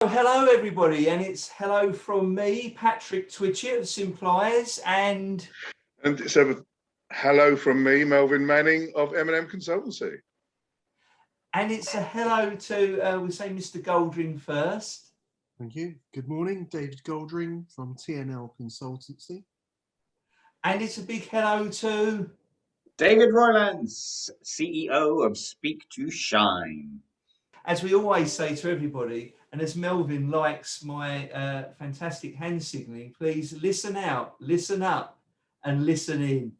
Hello everybody, and it's hello from me, Patrick Twitchett of Simpliers, and it's a hello from me, Melvin Manning of M&M Consultancy. And it's a hello to, we say Mr. Goldring first. Thank you. Good morning, David Goldring from TNL Consultancy. And it's a big hello to David Roylance, CEO of Speak to Shine. As we always say to everybody, and as Melvin likes my fantastic hand signalling, please listen out, listen up, and listen in.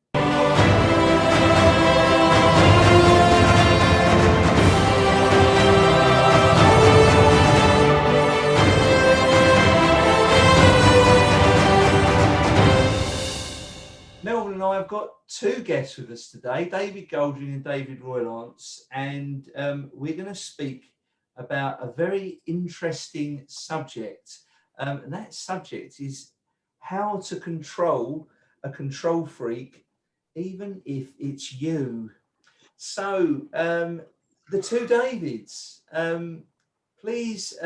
Melvin and I have got two guests with us today, David Goldring and David Roylance, and we're going to speak about a very interesting subject. And that subject is how to control a control freak, even if it's you. So, the two Davids, please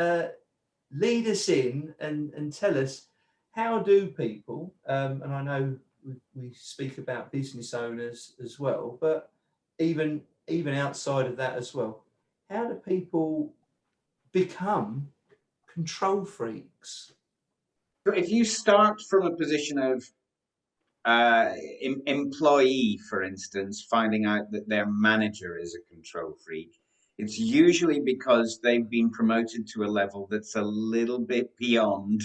lead us in and tell us, how do people, and I know we speak about business owners as well, but even outside of that as well, how do people become control freaks? So if you start from a position of employee, for instance, finding out that their manager is a control freak, it's usually because they've been promoted to a level that's a little bit beyond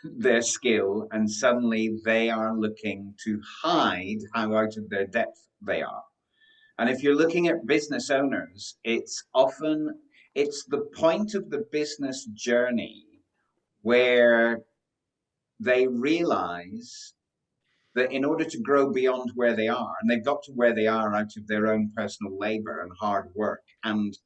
their skill, and suddenly they are looking to hide how out of their depth they are. And if you're looking at business owners, it's the point of the business journey where they realize that in order to grow beyond where they are, and they've got to where they are out of their own personal labor and hard work and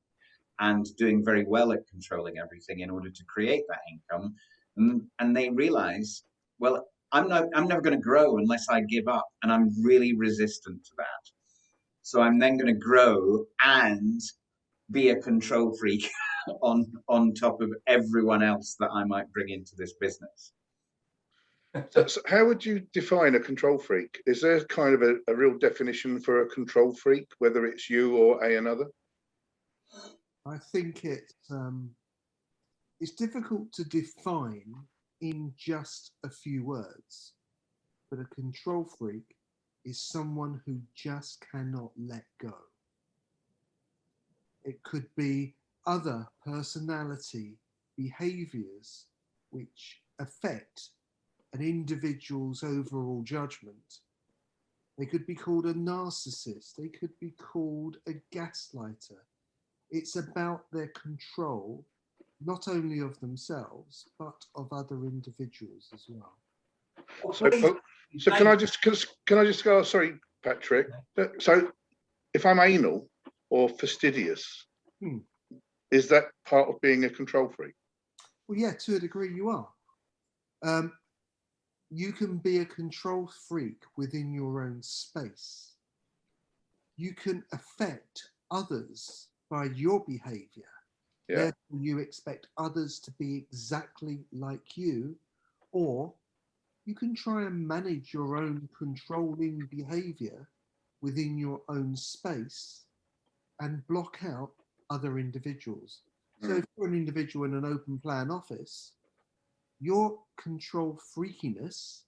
doing very well at controlling everything in order to create that income. And they realize, well, I'm never going to grow unless I give up. And I'm really resistant to that. So I'm then going to grow and be a control freak on top of everyone else that I might bring into this business. So how would you define a control freak? Is there kind of a real definition for a control freak, whether it's you or another? I think it's difficult to define in just a few words, but a control freak is someone who just cannot let go. It could be other personality behaviors which affect an individual's overall judgment. They could be called a narcissist. They could be called a gaslighter. It's about their control, not only of themselves, but of other individuals as well. So can I just go, sorry, Patrick. So if I'm anal or fastidious, is that part of being a control freak? Well, yeah, to a degree you are. You can be a control freak within your own space. You can affect others by your behavior. Yeah. Therefore, you expect others to be exactly like you, or you can try and manage your own controlling behavior within your own space and block out other individuals. So if you're an individual in an open plan office, your control freakiness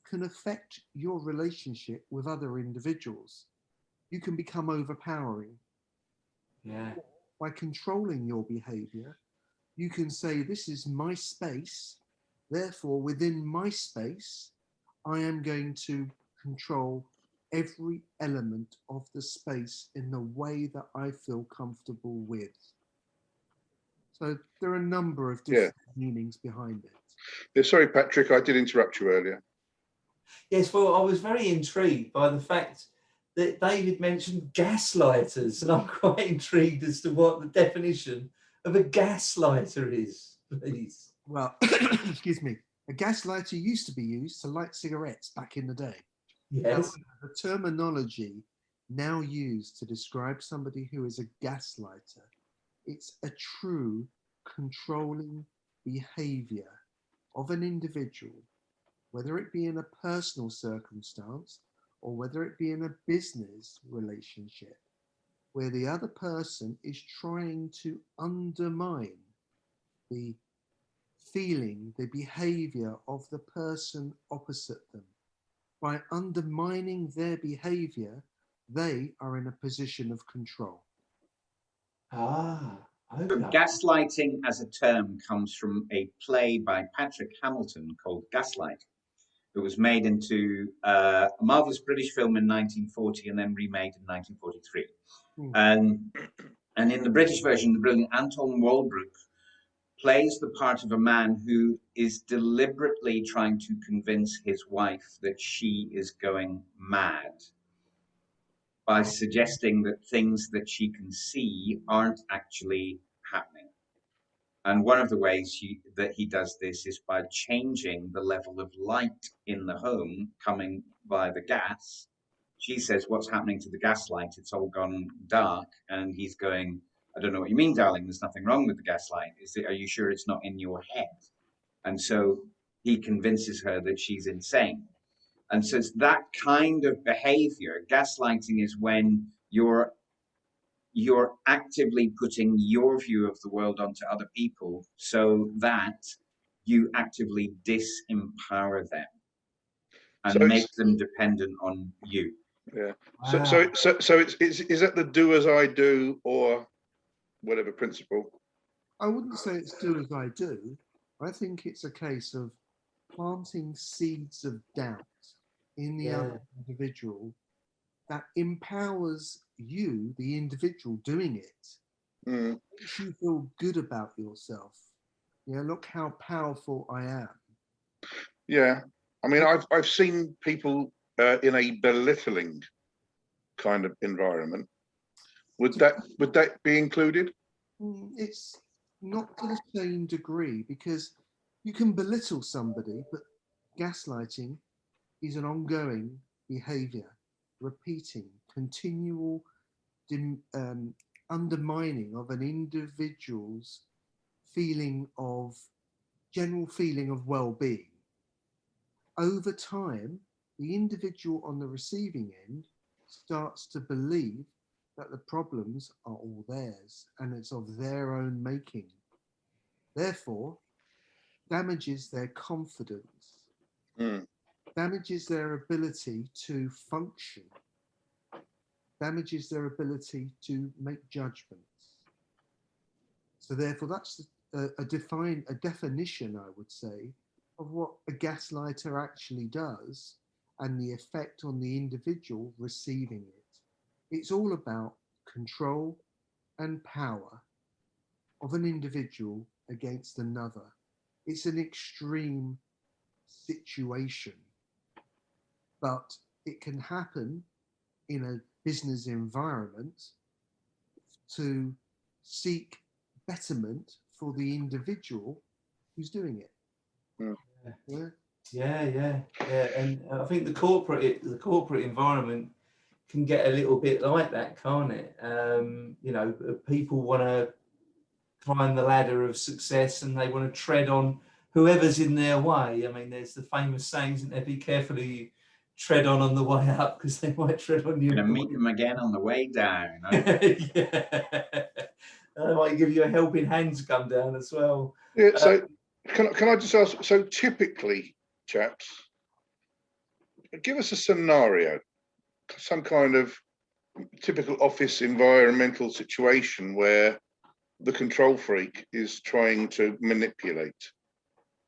can affect your relationship with other individuals. You can become overpowering. Yeah. By controlling your behavior, you can say, this is my space, therefore within my space, I am going to control every element of the space in the way that I feel comfortable with. So there are a number of different meanings behind it. Yeah, sorry, Patrick, I did interrupt you earlier. Yes, well, I was very intrigued by the fact that David mentioned gaslighters, and I'm quite intrigued as to what the definition of a gaslighter is, please. Well, excuse me. A gaslighter used to be used to light cigarettes back in the day. Yes. The terminology now used to describe somebody who is a gaslighter, it's a true controlling, behavior of an individual, whether it be in a personal circumstance or whether it be in a business relationship, where the other person is trying to undermine the feeling, the behavior of the person opposite them. By undermining their behavior, they are in a position of control. Ah, So okay. gaslighting as a term comes from a play by Patrick Hamilton called Gaslight. It was made into a marvelous British film in 1940 and then remade in 1943. And in the British version, the brilliant Anton Walbrook plays the part of a man who is deliberately trying to convince his wife that she is going mad by suggesting that things that she can see aren't actually happening. And one of the ways that he does this is by changing the level of light in the home coming by the gas. She says, "What's happening to the gas light? It's all gone dark." And he's going, "I don't know what you mean, darling. There's nothing wrong with the gas light. Are you sure it's not in your head?" And so he convinces her that she's insane. And so it's that kind of behavior. Gaslighting is when you're actively putting your view of the world onto other people so that you actively disempower them and make them dependent on you. Yeah. Wow. So is that the do as I do or whatever principle? I wouldn't say it's do as I do. I think it's a case of planting seeds of doubt in the other individual that empowers you, the individual doing it, makes you feel good about yourself. Yeah, look how powerful I am. Yeah, I mean, I've seen people in a belittling kind of environment. Would that be included? It's not to the same degree, because you can belittle somebody, but gaslighting is an ongoing behavior, repeating, continual undermining of an individual's general feeling of well-being. Over time, the individual on the receiving end starts to believe that the problems are all theirs and it's of their own making. Therefore, damages their confidence, damages their ability to function, damages their ability to make judgments. So therefore, that's a definition, I would say, of what a gaslighter actually does and the effect on the individual receiving it. It's all about control and power of an individual against another. It's an extreme situation, but it can happen in a business environment to seek betterment for the individual who's doing it. Yeah. And I think the corporate environment can get a little bit like that, can't it? People want to climb the ladder of success and they want to tread on whoever's in their way. I mean, there's the famous saying, isn't there? Be careful who you tread on the way up, because they might tread on you. You're going to meet them again on the way down. Yeah. They might give you a helping hand to come down as well. Yeah, so can I just ask, so typically, chaps, give us a scenario, some kind of typical office environmental situation where the control freak is trying to manipulate.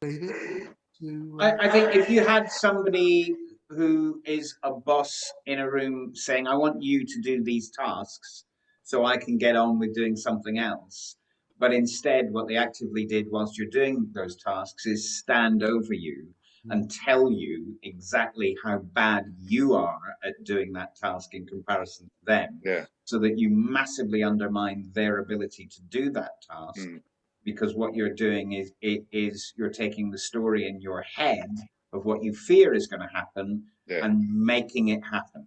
I think if you had somebody who is a boss in a room saying, "I want you to do these tasks so I can get on with doing something else," but instead what they actively did whilst you're doing those tasks is stand over you and tell you exactly how bad you are at doing that task in comparison to them, so that you massively undermine their ability to do that task. Because what you're doing is you're taking the story in your head of what you fear is going to happen and making it happen.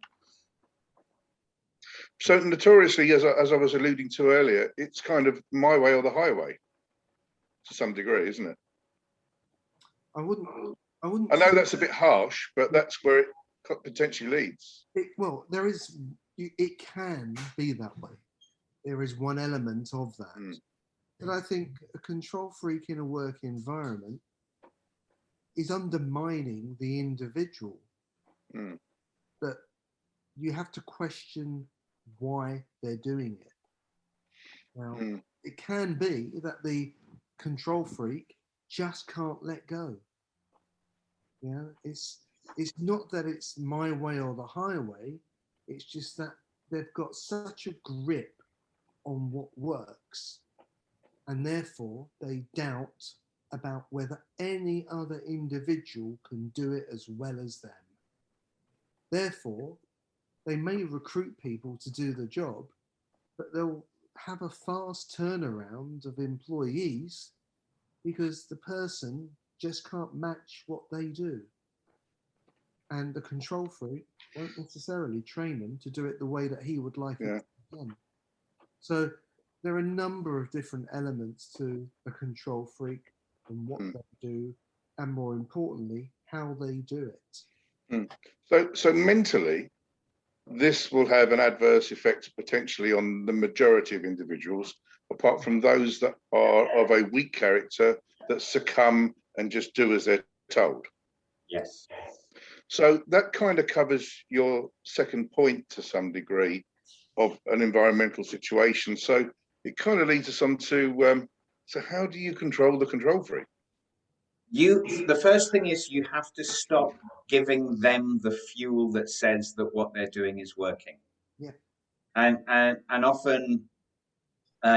So notoriously, as I was alluding to earlier, it's kind of my way or the highway to some degree, isn't it? I wouldn't. I wouldn't. I know that's a bit harsh, but that's where it potentially leads. Well, there is. It can be that way. There is one element of that, but I think a control freak in a work environment is undermining the individual. That you have to question why they're doing it. Now, it can be that the control freak just can't let go. Yeah, it's not that it's my way or the highway. It's just that they've got such a grip on what works, and therefore they doubt about whether any other individual can do it as well as them. Therefore, they may recruit people to do the job, but they'll have a fast turnaround of employees because the person just can't match what they do. And the control freak won't necessarily train them to do it the way that he would like it done. So there are a number of different elements to a control freak and what they do, and more importantly, how they do it. So mentally, this will have an adverse effect potentially on the majority of individuals, apart from those that are of a weak character that succumb and just do as they're told. Yes. So that kind of covers your second point to some degree of an environmental situation. So it kind of leads us on to, so how do you control the control freak? The first thing is you have to stop giving them the fuel that says that what they're doing is working. Yeah. And often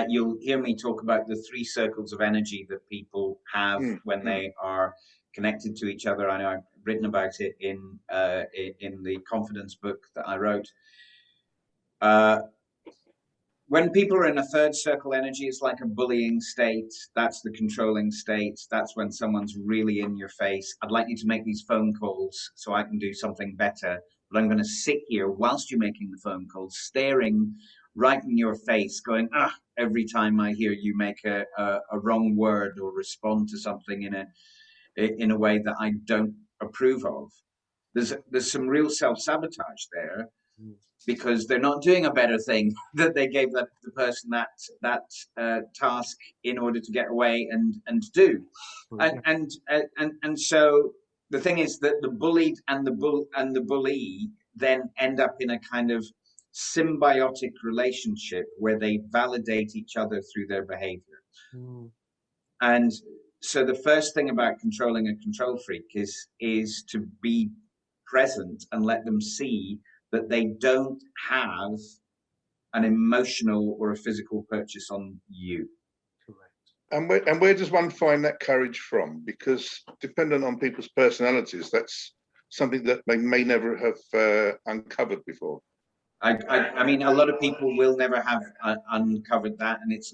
you'll hear me talk about the 3 circles of energy that people have when they are connected to each other. I know I've written about it in the confidence book that I wrote. When people are in a 3rd circle energy, it's like a bullying state. That's the controlling state. That's when someone's really in your face. I'd like you to make these phone calls so I can do something better. But I'm going to sit here whilst you're making the phone calls, staring right in your face, going, every time I hear you make a wrong word or respond to something in a way that I don't approve of. There's some real self-sabotage there, because they're not doing a better thing that they gave the person that task in order to get away and do. And so the thing is that the bullied and the bully then end up in a kind of symbiotic relationship where they validate each other through their behavior. And so the first thing about controlling a control freak is to be present and let them see that they don't have an emotional or a physical purchase on you. Correct. And where does one find that courage from? Because dependent on people's personalities, that's something that they may never have uncovered before. I mean, a lot of people will never have uncovered that, and it's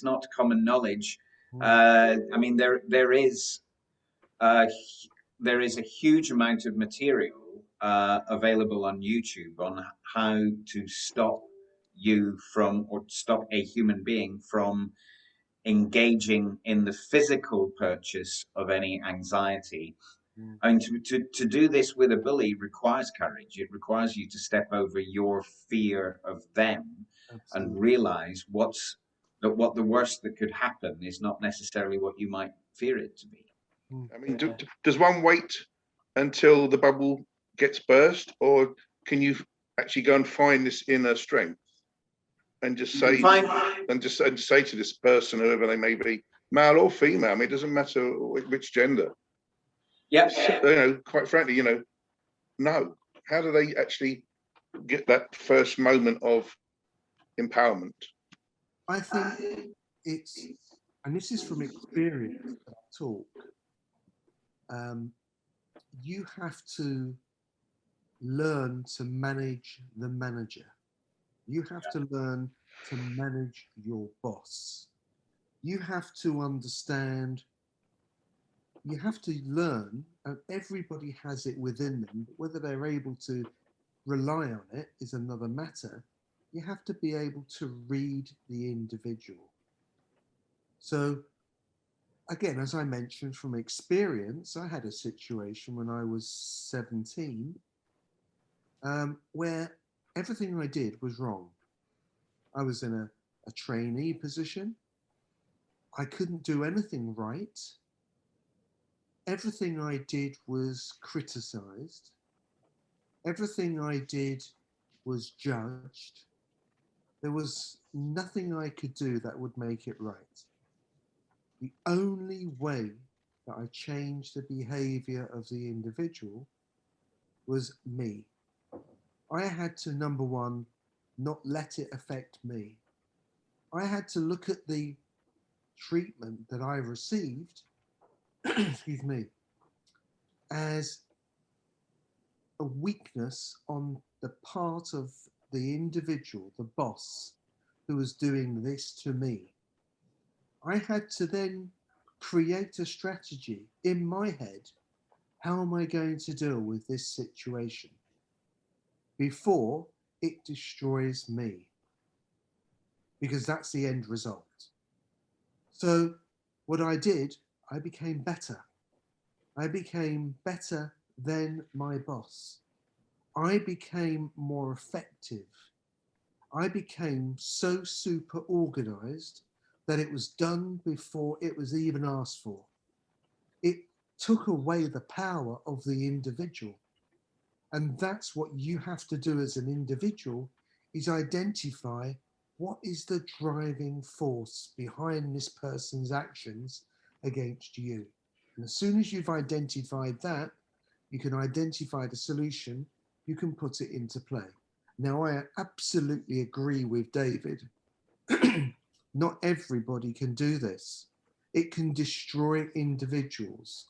not common knowledge. I mean, there is a huge amount of material available on YouTube on how to stop you from, or stop a human being from engaging in the physical purchase of any anxiety. I mean, to do this with a bully requires courage. It requires you to step over your fear of them. Absolutely. And realize what the worst that could happen is not necessarily what you might fear it to be. I mean, does one wait until the bubble gets burst, or can you actually go and find this inner strength and just say and say to this person, whoever they may be, male or female, I mean, it doesn't matter which gender. Yeah. Quite frankly, no. How do they actually get that first moment of empowerment? I think it's, and this is from experience that I talk, you have to learn to manage the manager. You have to learn to manage your boss. You have to understand, you have to learn, and everybody has it within them, but whether they're able to rely on it is another matter. You have to be able to read the individual. So again, as I mentioned from experience, I had a situation when I was 17 where everything I did was wrong. I was in a trainee position. I couldn't do anything right. Everything I did was criticized. Everything I did was judged. There was nothing I could do that would make it right. The only way that I changed the behavior of the individual was me. I had to, number one, not let it affect me. I had to look at the treatment that I received, excuse me, as a weakness on the part of the individual, the boss, who was doing this to me. I had to then create a strategy in my head. How am I going to deal with this situation before it destroys me? Because that's the end result. So, what I did, I became better. I became better than my boss. I became more effective. I became so super organized that it was done before it was even asked for. It took away the power of the individual. And that's what you have to do as an individual, is identify what is the driving force behind this person's actions against you. And as soon as you've identified that, you can identify the solution, you can put it into play. Now, I absolutely agree with David. Not everybody can do this. It can destroy individuals.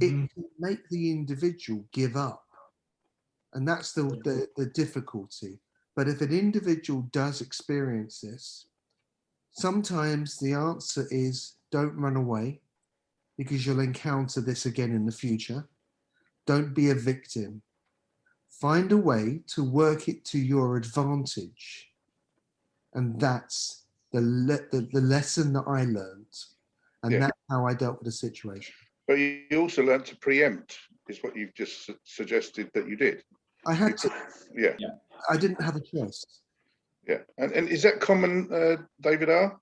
It can make the individual give up. And that's the difficulty. But if an individual does experience this, sometimes the answer is don't run away, because you'll encounter this again in the future. Don't be a victim. Find a way to work it to your advantage. And that's the lesson that I learned. And that's how I dealt with the situation. But you also learned to preempt, is what you've just suggested that you did. I had to. Yeah. I didn't have a choice. Yeah. And is that common, David R?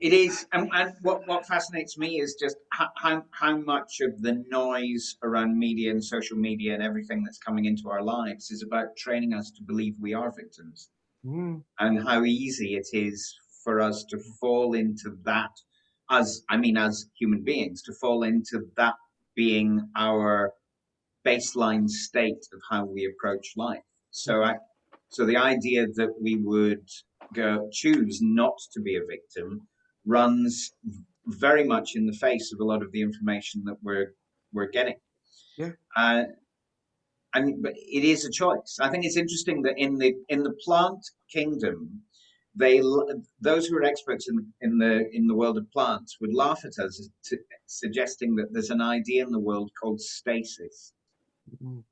It is, and what fascinates me is just how much of the noise around media and social media and everything that's coming into our lives is about training us to believe we are victims, and how easy it is for us to fall into that, as human beings, to fall into that being our baseline state of how we approach life. So the idea that we would choose not to be a victim runs very much in the face of a lot of the information that we're getting. Yeah. But it is a choice. I think it's interesting that in the plant kingdom, those who are experts in the world of plants would laugh at us, suggesting that there's an idea in the world called stasis.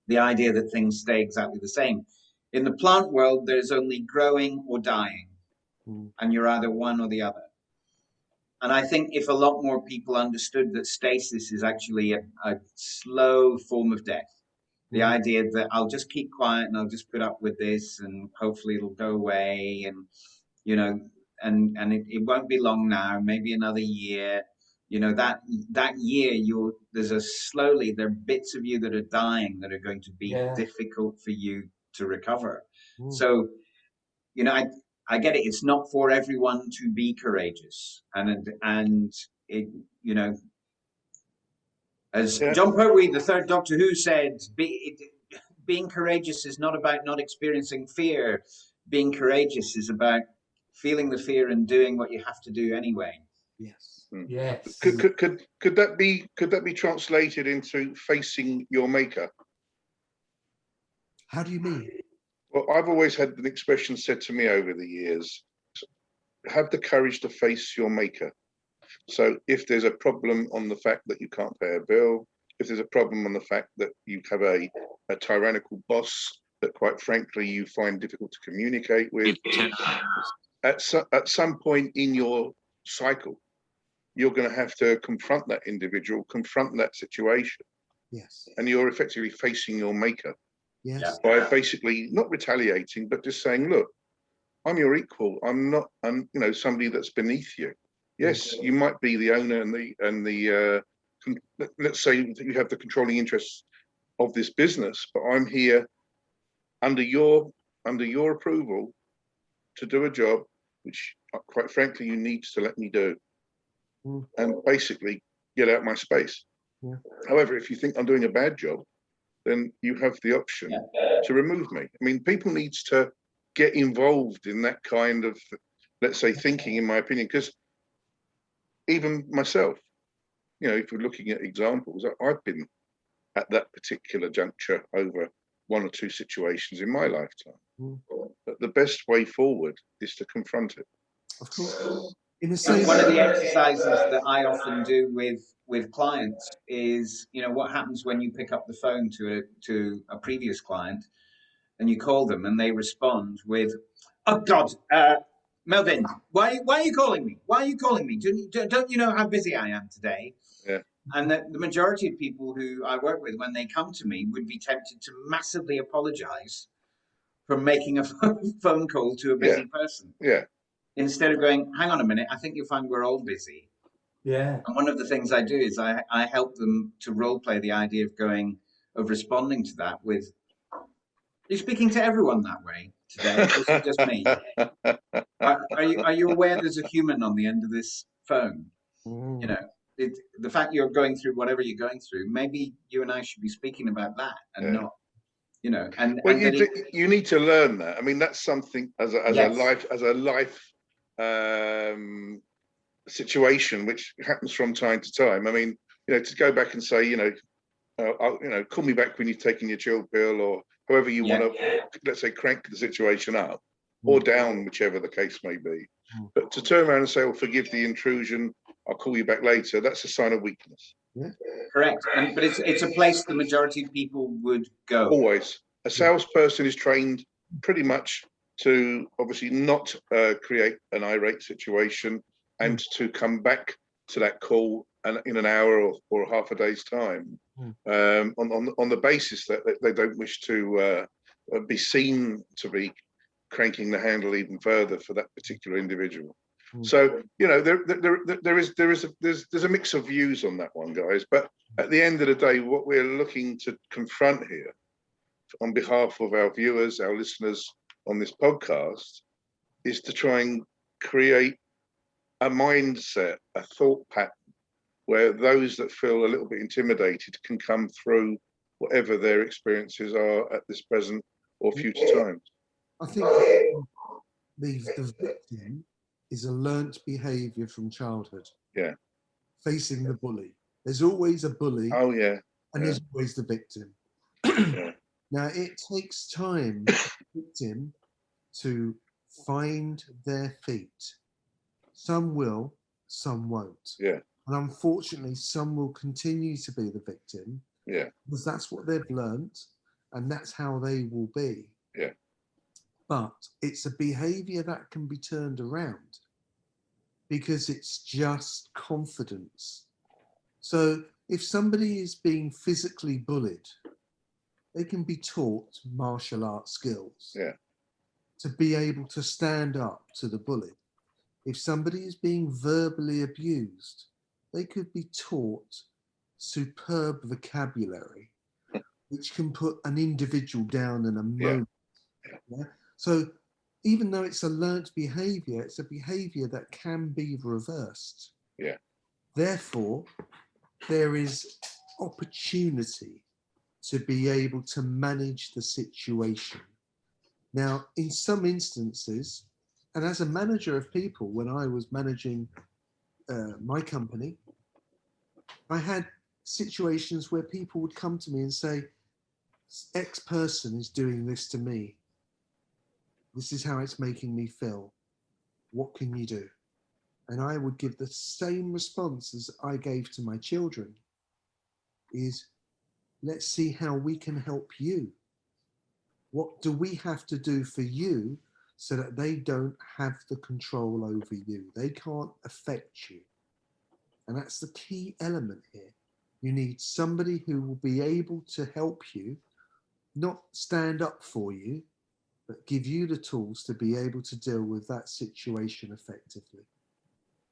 The idea that things stay exactly the same. In the plant world, there's only growing or dying, and you're either one or the other. And I think if a lot more people understood that stasis is actually a slow form of death, the idea that I'll just keep quiet and I'll just put up with this and hopefully it'll go away, and and it won't be long now, maybe another year. That year there are bits of you that are dying that are going to be difficult for you to recover. So, I get it. It's not for everyone to be courageous, and it, as John Pertwee, the third Doctor Who, said, being courageous is not about not experiencing fear. Being courageous is about feeling the fear and doing what you have to do anyway. Yes. Yes. Could that be translated into facing your maker? How do you mean? Well, I've always had an expression said to me over the years: have the courage to face your maker. So if there's a problem on the fact that you can't pay a bill, if there's a problem on the fact that you have a tyrannical boss that, quite frankly, you find difficult to communicate with, at some point in your cycle, you're going to have to confront that individual, confront that situation. Yes. And you're effectively facing your maker. Yes. By basically not retaliating, but just saying, look, I'm your equal. I'm not, somebody that's beneath you. Yes, you might be the owner let's say that you have the controlling interests of this business, but I'm here under your approval to do a job which, quite frankly, you need to let me do, and basically get out my space. Yeah. However, if you think I'm doing a bad job, then you have the option to remove me. I mean, people need to get involved in that kind of, let's say, thinking, in my opinion, because even myself, if we're looking at examples, I've been at that particular juncture over one or two situations in my lifetime. But the best way forward is to confront it. Of course. In the And same one of the exercises that I often do with clients is, what happens when you pick up the phone to a previous client and you call them and they respond with, "Oh God, Melvin, why are you calling me? Why are you calling me? Don't you know how busy I am today?" Yeah. And the majority of people who I work with, when they come to me, would be tempted to massively apologize for making a phone call to a busy person. Yeah. Instead of going, "Hang on a minute, I think you'll find we're all busy." Yeah. And one of the things I do is I help them to role play the idea of responding to that with, "You're speaking to everyone that way today, or is it just me? Are you aware there's a human on the end of this phone? The fact you're going through whatever you're going through, maybe you and I should be speaking about that and not, Well, you need to learn that. I mean, that's something as a life situation which happens from time to time. I mean, to go back and say, call me back when you've taken your chill pill, or however you want to, let's say, crank the situation up or down, whichever the case may be. But to turn around and say, "Oh, forgive the intrusion, I'll call you back later," that's a sign of weakness. Yeah. Correct. But it's a place the majority of people would go. Always. A salesperson is trained pretty much to obviously not create an irate situation, and to come back to that call in an hour or half a day's time, on the basis that they don't wish to be seen to be cranking the handle even further for that particular individual. So there's a mix of views on that one, guys. But at the end of the day, what we're looking to confront here, on behalf of our viewers, our listeners on this podcast, is to try and create a mindset, a thought pattern, where those that feel a little bit intimidated can come through whatever their experiences are at this present or future times. I think the victim is a learnt behaviour from childhood. Yeah. Facing the bully. There's always a bully. Oh, yeah. And there's always the victim. Yeah. Now, it takes time for the victim to find their feet. Some will, some won't. Yeah. And unfortunately, some will continue to be the victim. Yeah. Because that's what they've learnt, and that's how they will be. Yeah. But it's a behaviour that can be turned around, because it's just confidence. So if somebody is being physically bullied, they can be taught martial arts skills to be able to stand up to the bully. If somebody is being verbally abused, they could be taught superb vocabulary, which can put an individual down in a moment. Yeah? So even though it's a learnt behaviour, it's a behaviour that can be reversed. Yeah. Therefore, there is opportunity to be able to manage the situation. Now, in some instances, and as a manager of people, when I was managing my company, I had situations where people would come to me and say, "X person is doing this to me. This is how it's making me feel. What can you do?" And I would give the same response as I gave to my children, is, let's see how we can help you. What do we have to do for you so that they don't have the control over you? They can't affect you. And that's the key element here. You need somebody who will be able to help you, not stand up for you, but give you the tools to be able to deal with that situation effectively.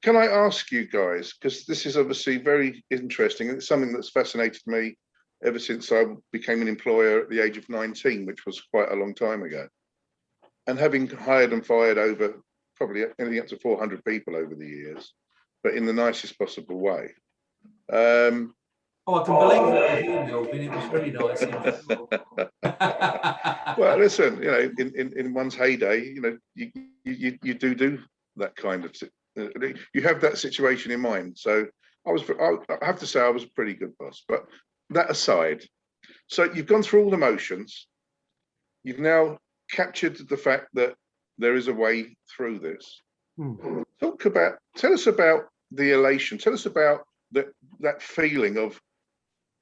Can I ask you guys, because this is obviously very interesting, and it's something that's fascinated me ever since I became an employer at the age of 19, which was quite a long time ago. And having hired and fired over probably anything up to 400 people over the years, but in the nicest possible way. Oh, I can believe that with you, Melvin. It was very nice. Well, listen, you know, in one's heyday, you know, you do that kind of, you have that situation in mind. So I have to say I was a pretty good boss. But that aside, so you've gone through all the motions. You've now captured the fact that there is a way through this. Tell us about the elation. Tell us about that feeling of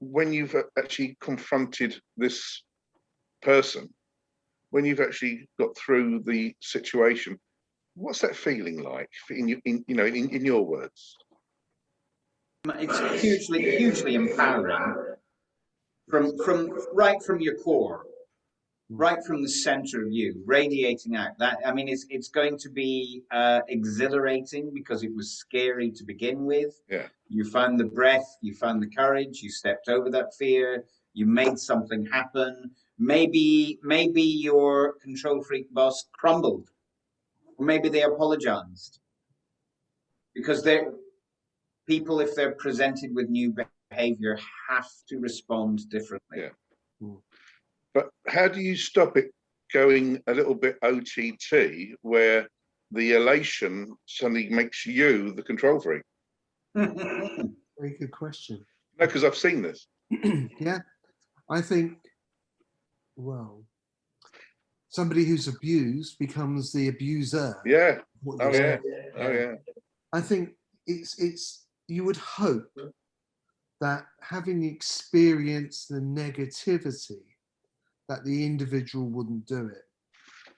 when you've actually confronted this person, when you've actually got through the situation. What's that feeling like in your words? It's hugely empowering from right from your core, right from the center of you, radiating out. That, I mean, it's going to be exhilarating because it was scary to begin with. Yeah. You found the breath, you found the courage, you stepped over that fear, you made something happen. Maybe your control freak boss crumbled, or maybe they apologized, because people, if they're presented with new behavior, have to respond differently. Yeah. But how do you stop it going a little bit OTT, where the elation suddenly makes you the control freak? Very good question. No, because I've seen this. Yeah, I think, well, somebody who's abused becomes the abuser. Yeah. Oh yeah. Oh yeah. I think it's you would hope that having experienced the negativity, that the individual wouldn't do it.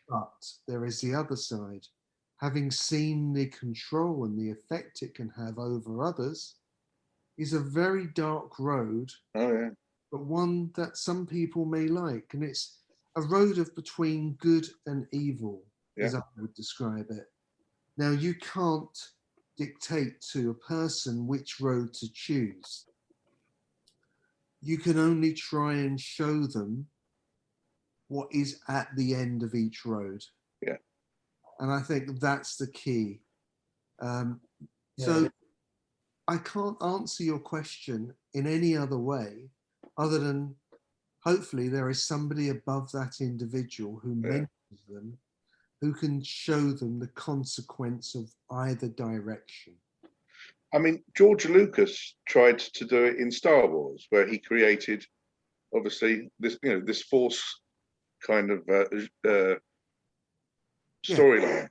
But there is the other side. Having seen the control and the effect it can have over others is a very dark road. Oh yeah. But one that some people may like. And it's a road of between good and evil, as I would describe it. Now, you can't dictate to a person which road to choose. You can only try and show them what is at the end of each road. Yeah. And I think that's the key. So I can't answer your question in any other way other than hopefully there is somebody above that individual who mentors them, who can show them the consequence of either direction. I mean, George Lucas tried to do it in Star Wars, where he created, obviously, this Force kind of storyline.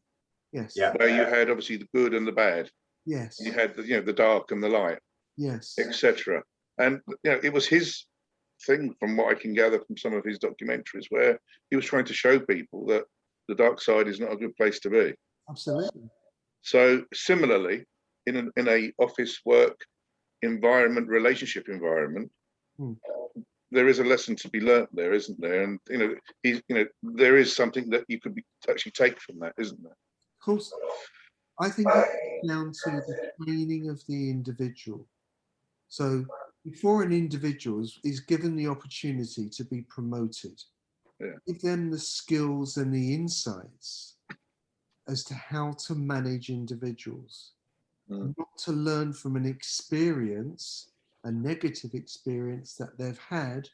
Yes. Yeah. Where you had obviously the good and the bad. Yes. You had the dark and the light. Yes. Etc. And it was his thing, from what I can gather from some of his documentaries, where he was trying to show people that the dark side is not a good place to be. Absolutely. So similarly, in a office work environment, relationship environment, there is a lesson to be learnt there, isn't there? And there is something that you could actually take from that, isn't there? Of course. I think it's down to the training of the individual. So before an individual is given the opportunity to be promoted, give them the skills and the insights as to how to manage individuals, not to learn from an experience, a negative experience that they've had,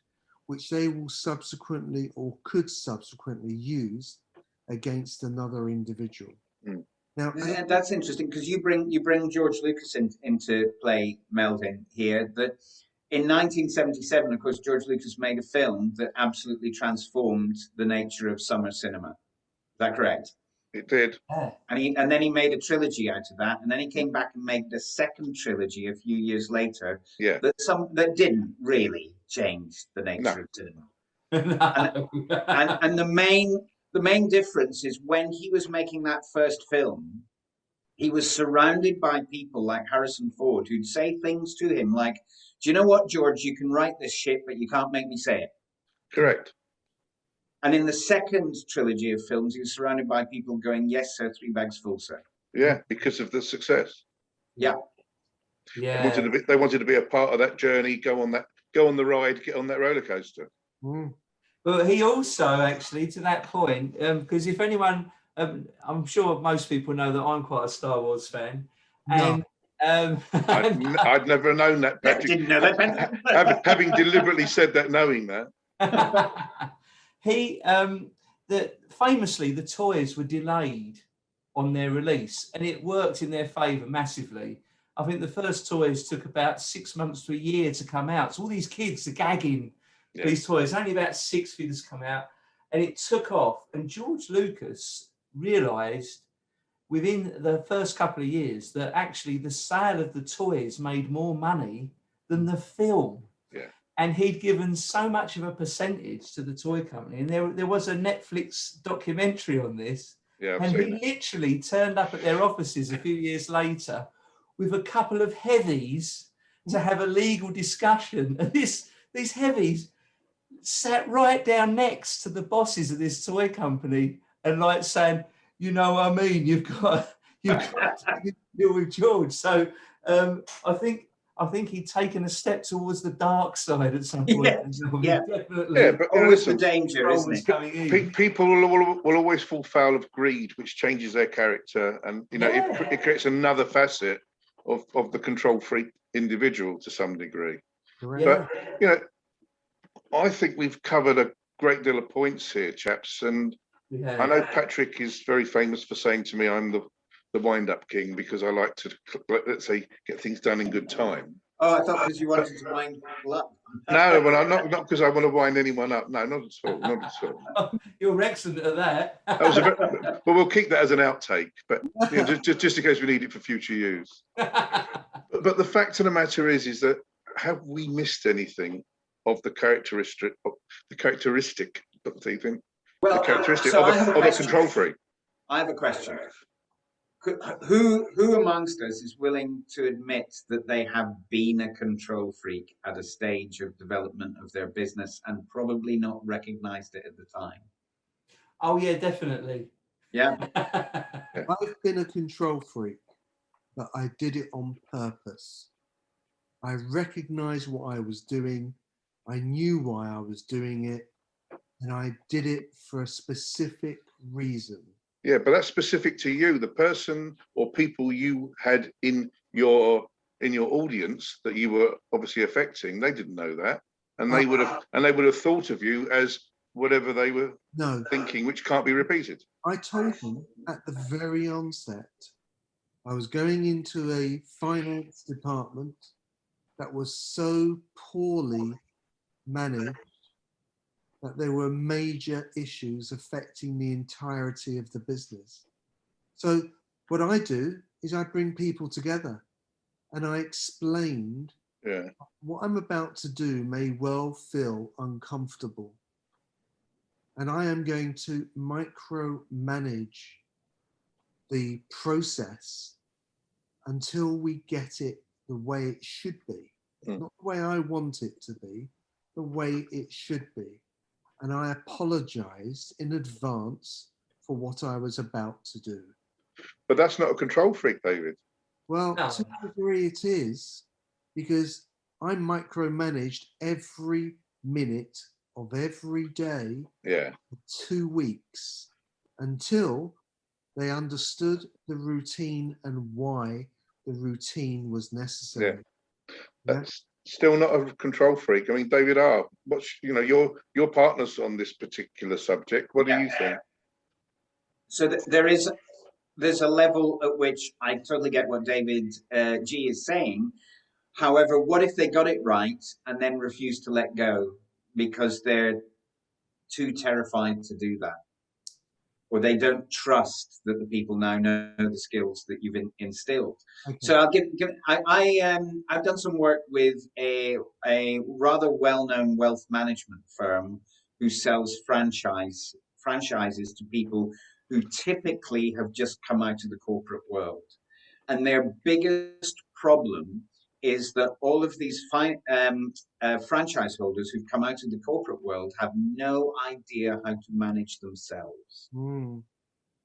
which they will subsequently or could subsequently use against another individual. Now, that's interesting, because you bring George Lucas into play, Melvin, here. That in 1977, of course, George Lucas made a film that absolutely transformed the nature of summer cinema. Is that correct? It did. And then he made a trilogy out of that, and then he came back and made the second trilogy a few years later. Yeah. That didn't really change the nature of cinema. And the main difference is, when he was making that first film, he was surrounded by people like Harrison Ford who'd say things to him like, do you know what, George, you can write this shit, but you can't make me say it. Correct. And in the second trilogy of films, he was surrounded by people going, yes, sir, 3 bags full, sir. Yeah, because of the success. Yeah. Yeah. They wanted to be a part of that journey, go on the ride, get on that roller coaster. But he also, actually, to that point, because if anyone, I'm sure most people know that I'm quite a Star Wars fan, and I'd never known that, Patrick. Didn't know that. Having deliberately said that, knowing that. That famously the toys were delayed on their release, and it worked in their favour massively. I think the first toys took about 6 months to a year to come out. So all these kids are gagging these toys. Only about 6 figures come out, and it took off. And George Lucas realised within the first couple of years that actually the sale of the toys made more money than the film. Yeah. And he'd given so much of a percentage to the toy company. And there was a Netflix documentary on this. Yeah, and he literally turned up at their offices a few years later with a couple of heavies to have a legal discussion. And these heavies sat right down next to the bosses of this toy company and like saying, you know what I mean, you've got to deal with George. So I think he'd taken a step towards the dark side at some point. Yeah, definitely. Yeah, but always the danger, isn't it? People will always fall foul of greed, which changes their character, and it creates another facet of the control freak individual to some degree. Yeah. But I think we've covered a great deal of points here, chaps, and I know Patrick is very famous for saying to me, I'm the wind-up king, because I like to, let's say, get things done in good time. Oh, I thought because you wanted to wind people up. No, well, I'm not because I want to wind anyone up. No, not at all. Not at all. You're excellent at that. But we'll keep that as an outtake. But just in case we need it for future use. But the fact of the matter is that have we missed anything of the characteristic of the a control freak? I have a question. Who amongst us is willing to admit that they have been a control freak at a stage of development of their business and probably not recognized it at the time? Oh yeah, definitely. Yeah. I've been a control freak, but I did it on purpose. I recognized what I was doing. I knew why I was doing it, and I did it for a specific reason. Yeah, but that's specific to you. The person or people you had in your audience that you were obviously affecting, they didn't know that, and they would have thought of you as whatever they were thinking, which can't be repeated. I told them at the very onset I was going into a finance department that was so poorly managed that there were major issues affecting the entirety of the business. So what I do is I bring people together, and I explained what I'm about to do may well feel uncomfortable, and I am going to micromanage the process until we get it the way it should be. Not the way I want it to be, the way it should be. And I apologized in advance for what I was about to do. But that's not a control freak, David. Well, to a degree it is, because I micromanaged every minute of every day for 2 weeks until they understood the routine and why the routine was necessary. That's still not a control freak. I mean, David R., what's your partners on this particular subject? What do you think? So there's a level at which I totally get what David G is saying. However, what if they got it right and then refuse to let go because they're too terrified to do that, or they don't trust that the people now know the skills that you've instilled? Okay. So I've done some work with a rather well-known wealth management firm who sells franchises to people who typically have just come out of the corporate world. And their biggest problem is that all of these franchise holders who've come out of the corporate world have no idea how to manage themselves.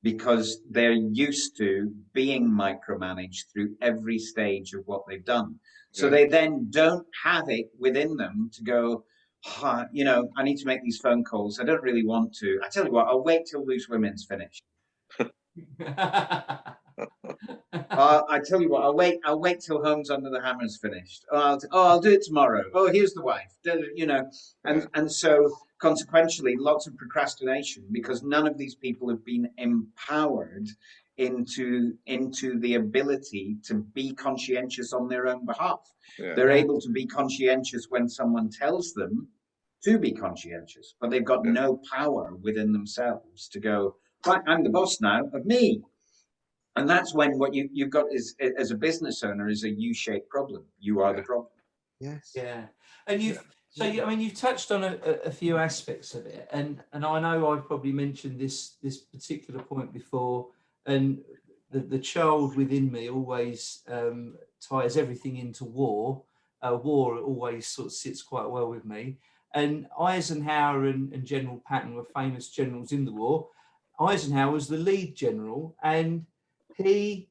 Because they're used to being micromanaged through every stage of what they've done. So they then don't have it within them to go, I need to make these phone calls. I don't really want to. I tell you what, I'll wait till Loose Women's finished. I tell you what, I'll wait till Homes Under the Hammer's finished. I'll do it tomorrow. Oh, here's the wife. And so consequentially, lots of procrastination because none of these people have been empowered into the ability to be conscientious on their own behalf. They're able to be conscientious when someone tells them to be conscientious, but they've got no power within themselves to go, right, I'm the boss now of me. And that's when what you've got is, as a business owner, is a U-shaped problem. You are the problem. Yes. Yeah. And you've touched on a few aspects of it, and I know I've probably mentioned this particular point before, and the child within me always ties everything into war. War always sort of sits quite well with me. And Eisenhower and General Patton were famous generals in the war. Eisenhower was the lead general, and he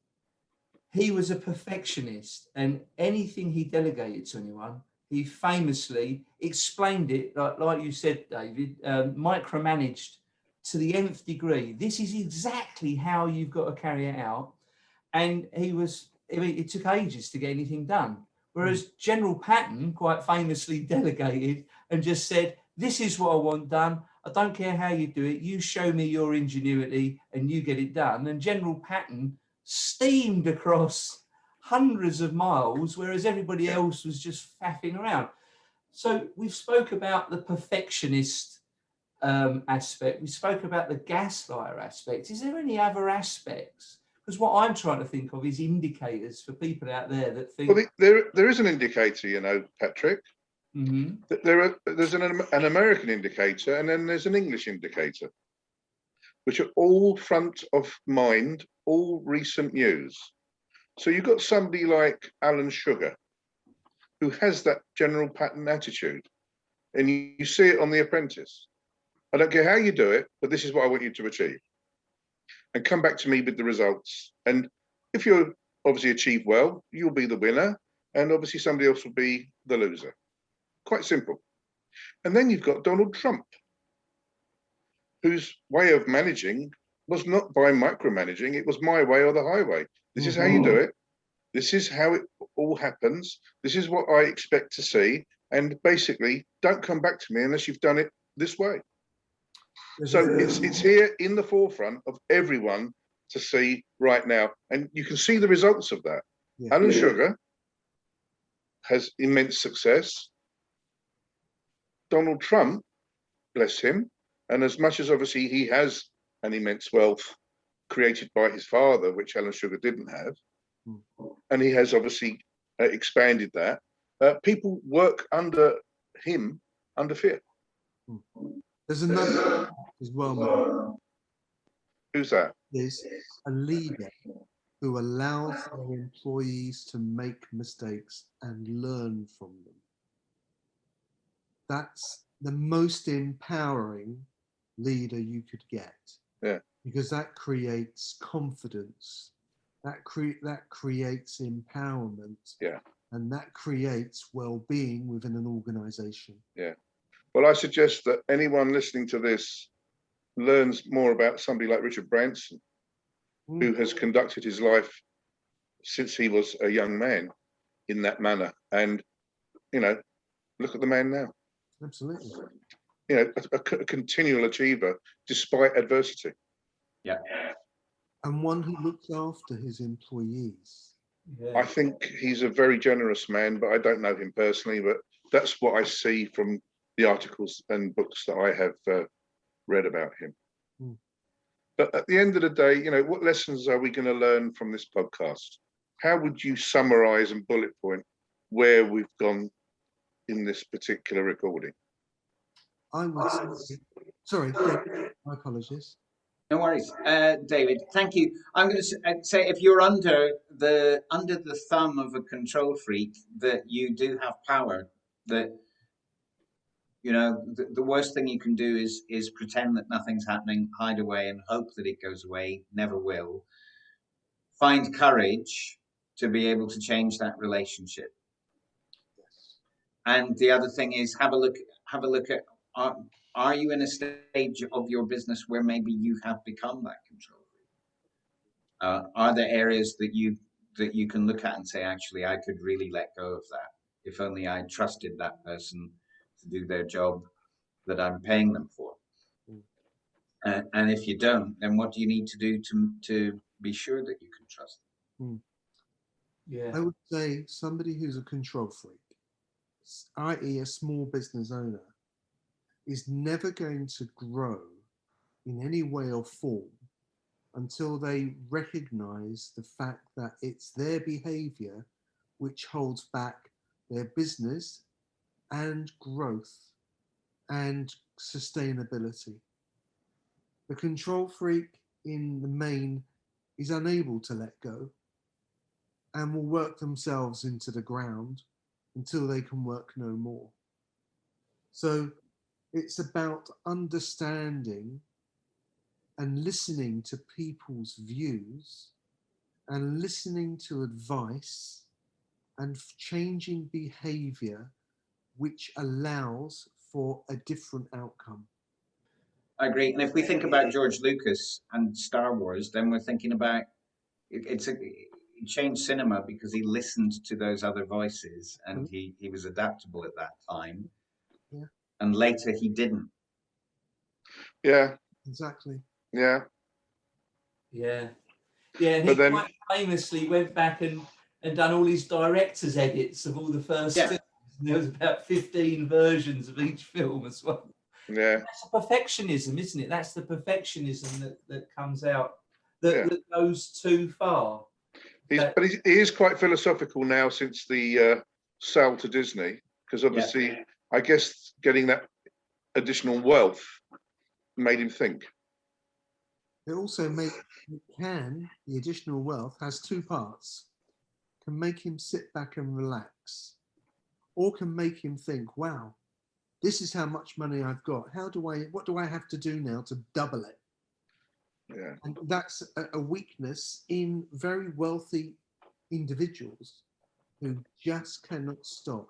was a perfectionist, and anything he delegated to anyone, he famously explained it, like you said, David, micromanaged to the nth degree. This is exactly how you've got to carry it out. And it took ages to get anything done. Whereas General Patton quite famously delegated and just said, this is what I want done. I don't care how you do it. You show me your ingenuity and you get it done. And General Patton steamed across hundreds of miles, whereas everybody else was just faffing around. So we've spoke about the perfectionist aspect. We spoke about the gaslighter aspect. Is there any other aspects? Because what I'm trying to think of is indicators for people out there that think... Well, there is an indicator, Patrick. There's an American indicator, and then there's an English indicator, which are all front of mind, all recent news. So you've got somebody like Alan Sugar, who has that General Patton attitude, and you see it on The Apprentice. I don't care how you do it, but this is what I want you to achieve. And come back to me with the results. And if you obviously achieve well, you'll be the winner, and obviously somebody else will be the loser. Quite simple. And then you've got Donald Trump, whose way of managing was not by micromanaging, it was my way or the highway. This is how you do it. This is how it all happens. This is what I expect to see. And basically, don't come back to me unless you've done it this way. So it's here in the forefront of everyone to see right now. And you can see the results of that. Alan Sugar has immense success. Donald Trump, bless him, and as much as obviously he has an immense wealth created by his father, which Alan Sugar didn't have, and he has obviously expanded that, people work under him under fear. There's another as well, Mark. Who's that? There's a leader who allows their employees to make mistakes and learn from them. That's the most empowering leader you could get. Yeah. Because that creates confidence. That creates empowerment. Yeah. And that creates well-being within an organization. Yeah. Well, I suggest that anyone listening to this learns more about somebody like Richard Branson, who has conducted his life since he was a young man in that manner. And, look at the man now. Absolutely. A continual achiever despite adversity. Yeah. And one who looks after his employees. Yeah. I think he's a very generous man, but I don't know him personally, but that's what I see from the articles and books that I have read about him. But at the end of the day, what lessons are we going to learn from this podcast? How would you summarize and bullet point where we've gone in this particular recording? I would say, sorry, Deb, my apologies. No worries, David. Thank you. I'm going to say, if you're under the thumb of a control freak, that you do have power. That, you know, the worst thing you can do is pretend that nothing's happening, hide away, and hope that it goes away. Never will. Find courage to be able to change that relationship. And the other thing is, have a look at, are you in a stage of your business where maybe you have become that control? Are there areas that you can look at and say, actually, I could really let go of that if only I trusted that person to do their job that I'm paying them for? And if you don't, then what do you need to do to be sure that you can trust them? Yeah. I would say somebody who's a control freak, i.e. a small business owner, is never going to grow in any way or form until they recognize the fact that it's their behavior which holds back their business and growth and sustainability. The control freak, in the main, is unable to let go and will work themselves into the ground until they can work no more. So it's about understanding and listening to people's views and listening to advice and changing behavior which allows for a different outcome. I agree. And if we think about George Lucas and Star Wars, then we're thinking about he changed cinema because he listened to those other voices and he was adaptable at that time. Yeah. And later he didn't. Yeah. Exactly. Yeah. Yeah. Yeah. And he quite famously went back and done all his director's edits of all the first films. And there was about 15 versions of each film as well. Yeah. That's a perfectionism, isn't it? That's the perfectionism that comes out that goes too far. But he is quite philosophical now since the sale to Disney, because obviously, I guess getting that additional wealth made him think. It also the additional wealth has two parts. Can make him sit back and relax, or can make him think, wow, this is how much money I've got. What do I have to do now to double it? Yeah. And that's a weakness in very wealthy individuals who just cannot stop.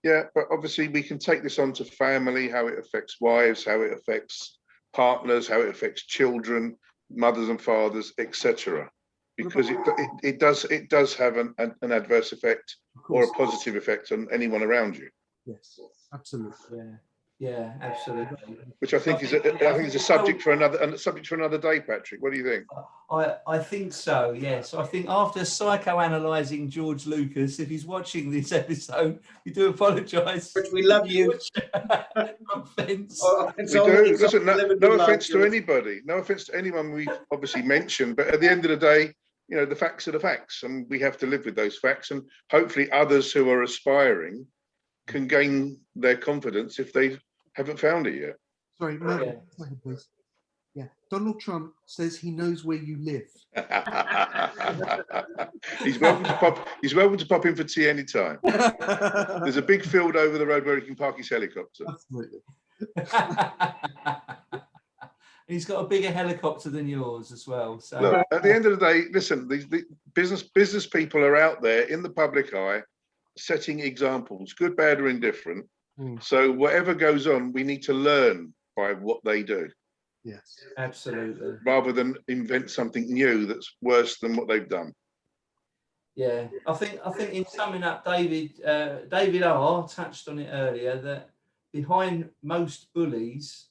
Yeah, but obviously we can take this on to family, how it affects wives, how it affects partners, how it affects children, mothers and fathers, etc. Because it does have an adverse effect or a positive effect on anyone around you. Yes, absolutely. Yeah, absolutely. Which I think is a subject for another day, Patrick. What do you think? I think so. Yes, I think after psychoanalyzing George Lucas, if he's watching this episode, we do apologise. We love you. Offence. We do. Listen, no offence to anybody. No offence to anyone we've obviously mentioned. But at the end of the day, you know, the facts are the facts, and we have to live with those facts. And hopefully, others who are aspiring can gain their confidence if they haven't found it yet. Sorry, Matt, please. Yeah, Donald Trump says he knows where you live. He's welcome to pop in for tea anytime. There's a big field over the road where he can park his helicopter. Absolutely. He's got a bigger helicopter than yours as well. So look, at the end of the day, listen, the business people are out there in the public eye, setting examples, good, bad, or indifferent. So whatever goes on, we need to learn by what they do. Yes, absolutely. Rather than invent something new that's worse than what they've done. Yeah, I think in summing up, David R touched on it earlier, that behind most bullies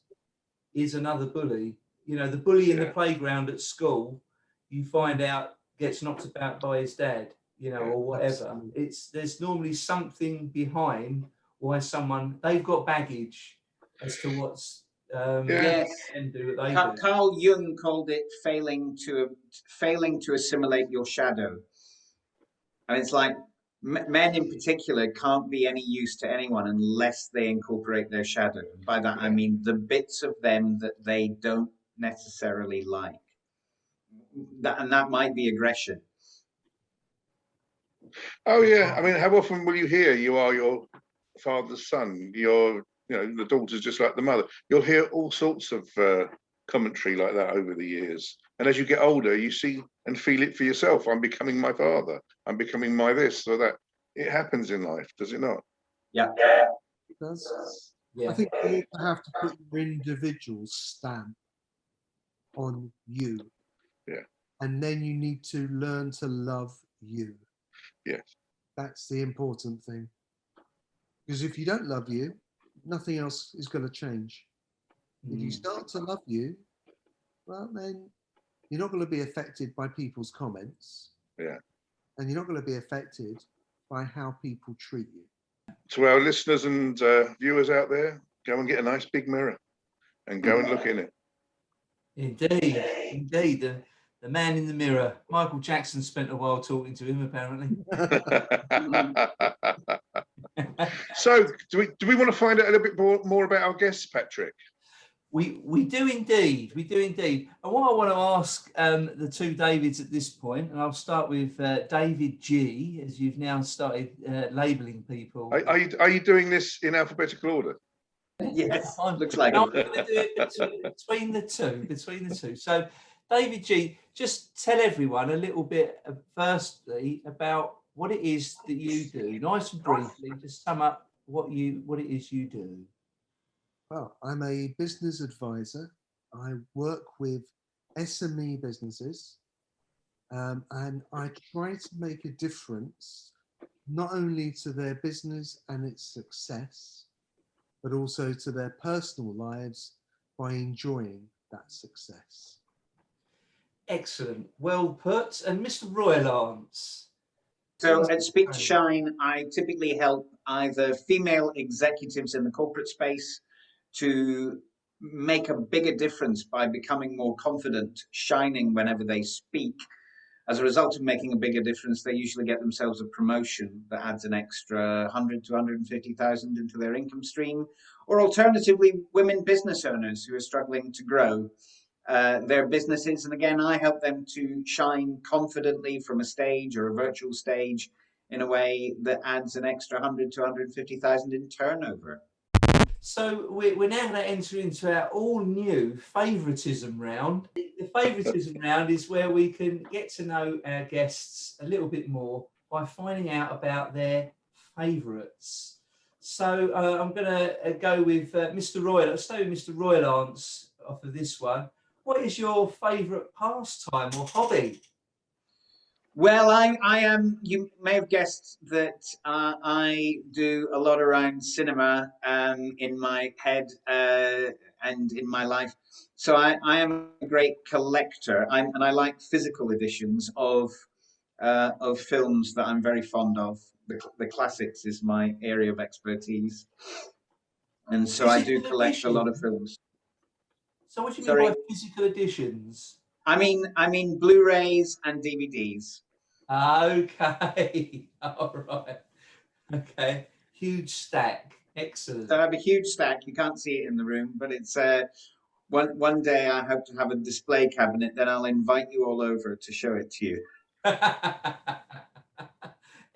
is another bully. You know, the bully in the playground at school, you find out gets knocked about by his dad, you know, or whatever. Absolutely. There's normally something behind why they've got baggage as to what's yes. do what they do. Carl Jung called it failing to assimilate your shadow. And it's like men in particular can't be any use to anyone unless they incorporate their shadow. And by that I mean the bits of them that they don't necessarily like. And that might be aggression. Oh yeah, I mean, how often will you hear you are your father's son? The daughter's just like the mother. You'll hear all sorts of commentary like that over the years. And as you get older, you see and feel it for yourself. I'm becoming my father. I'm becoming my this or that. It happens in life, does it not? Yeah. It does. Yeah. I think you also have to put your individual stamp on you. Yeah. And then you need to learn to love you. Yes. That's the important thing. Because if you don't love you, nothing else is going to change. If you start to love you, well, then you're not going to be affected by people's comments. Yeah. And you're not going to be affected by how people treat you. To our listeners and viewers out there, go and get a nice big mirror and go and look in it. Indeed, indeed. The man in the mirror. Michael Jackson spent a while talking to him, apparently. So, do we want to find out a little bit more about our guests, Patrick? We do indeed. We do indeed. And what I want to ask the two Davids at this point, and I'll start with David G, as you've now started labelling people. Are you doing this in alphabetical order? Yes, looks like I'm it. going to do it between the two. So, David G, just tell everyone a little bit, firstly, about what it is that you do. Nice and briefly, just sum up what it is you do. Well, I'm a business advisor. I work with SME businesses, and I try to make a difference not only to their business and its success, but also to their personal lives by enjoying that success. Excellent. Well put. And Mr. Roylance. So at Speak to Shine, I typically help either female executives in the corporate space to make a bigger difference by becoming more confident, shining whenever they speak. As a result of making a bigger difference, they usually get themselves a promotion that adds an extra 100 to 150,000 into their income stream. Or alternatively, women business owners who are struggling to grow their businesses. And again, I help them to shine confidently from a stage or a virtual stage in a way that adds an extra 100 to 150,000 in turnover. So we're now going to enter into our all-new favouritism round. The favouritism round is where we can get to know our guests a little bit more by finding out about their favourites. So I'm going to go with Mr. Royal. Let's stay with Mr. Roylance off of this one. What is your favourite pastime or hobby? Well, I am. You may have guessed that I do a lot around cinema in my head and in my life. So I am a great collector, and I like physical editions of films that I'm very fond of. The classics is my area of expertise, and so I do collect a lot of films. So what do you mean Sorry, by physical editions? I mean Blu-rays and DVDs. Okay. All right. Okay. Huge stack. Excellent. So I have a huge stack. You can't see it in the room, but it's one day I hope to have a display cabinet. Then I'll invite you all over to show it to you.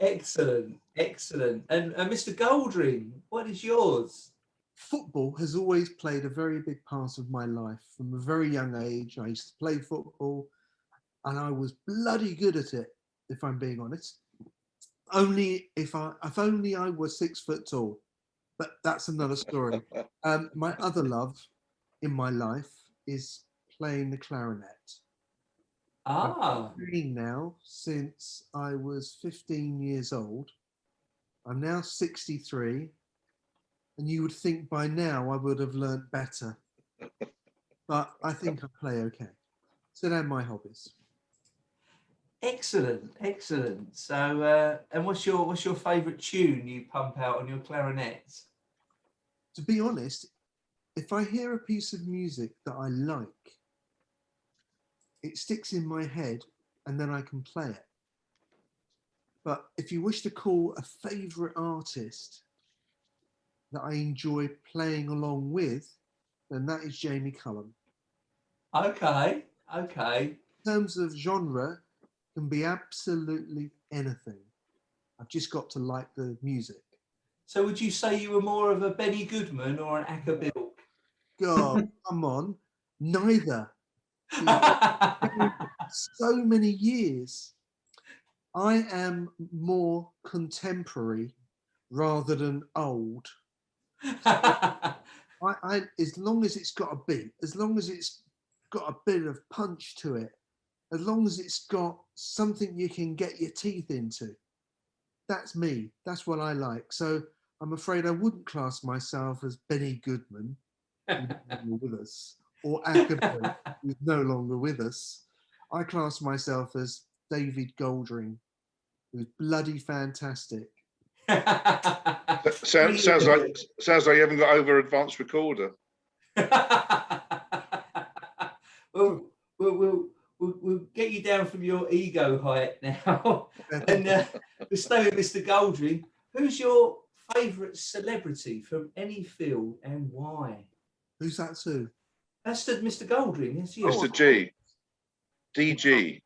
Excellent. Excellent. And Mr. Goldring, what is yours? Football has always played a very big part of my life. From a very young age, I used to play football, and I was bloody good at it, if I'm being honest. If only I was 6 foot tall, but that's another story. My other love in my life is playing the clarinet. I've been playing now since I was 15 years old. I'm now 63, and you would think by now I would have learnt better, but I think I play okay. So they're my hobbies. Excellent, excellent. So, and what's your favourite tune you pump out on your clarinet? To be honest, if I hear a piece of music that I like, it sticks in my head, and then I can play it. But if you wish to call a favourite artist that I enjoy playing along with, then that is Jamie Cullum. Okay. Okay. In terms of genre, can be absolutely anything. I've just got to like the music. So would you say you were more of a Benny Goodman or an Acapulco? God, come on. Neither. So many years. I am more contemporary rather than old. As long as it's got a beat, as long as it's got a bit of punch to it, as long as it's got something you can get your teeth into, that's me. That's what I like. So I'm afraid I wouldn't class myself as Benny Goodman, who's no longer with us, or Ackerman, who's no longer with us. I class myself as David Goldring, who's bloody fantastic. Sounds like you haven't got over advanced recorder. We'll get you down from your ego height now. And we'll stay with Mr. Goldring. Who's your favourite celebrity from any field and why? Who's that, Sue? That's Mr. Goldring, yes, you. Mr. G. DG.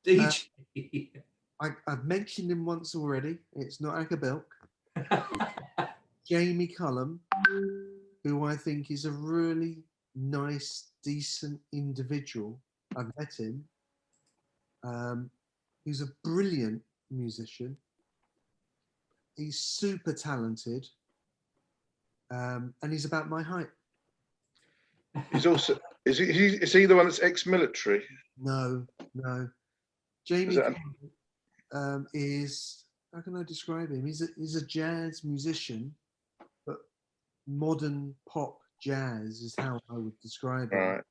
DG. I've mentioned him once already. It's not Ackerbilk. Jamie Cullum, who I think is a really nice, decent individual. I've met him. He's a brilliant musician. He's super talented. And he's about my height. He's also is he the one that's ex-military? No. Jamie is, how can I describe him? He's a jazz musician, but modern pop jazz is how I would describe him. Right.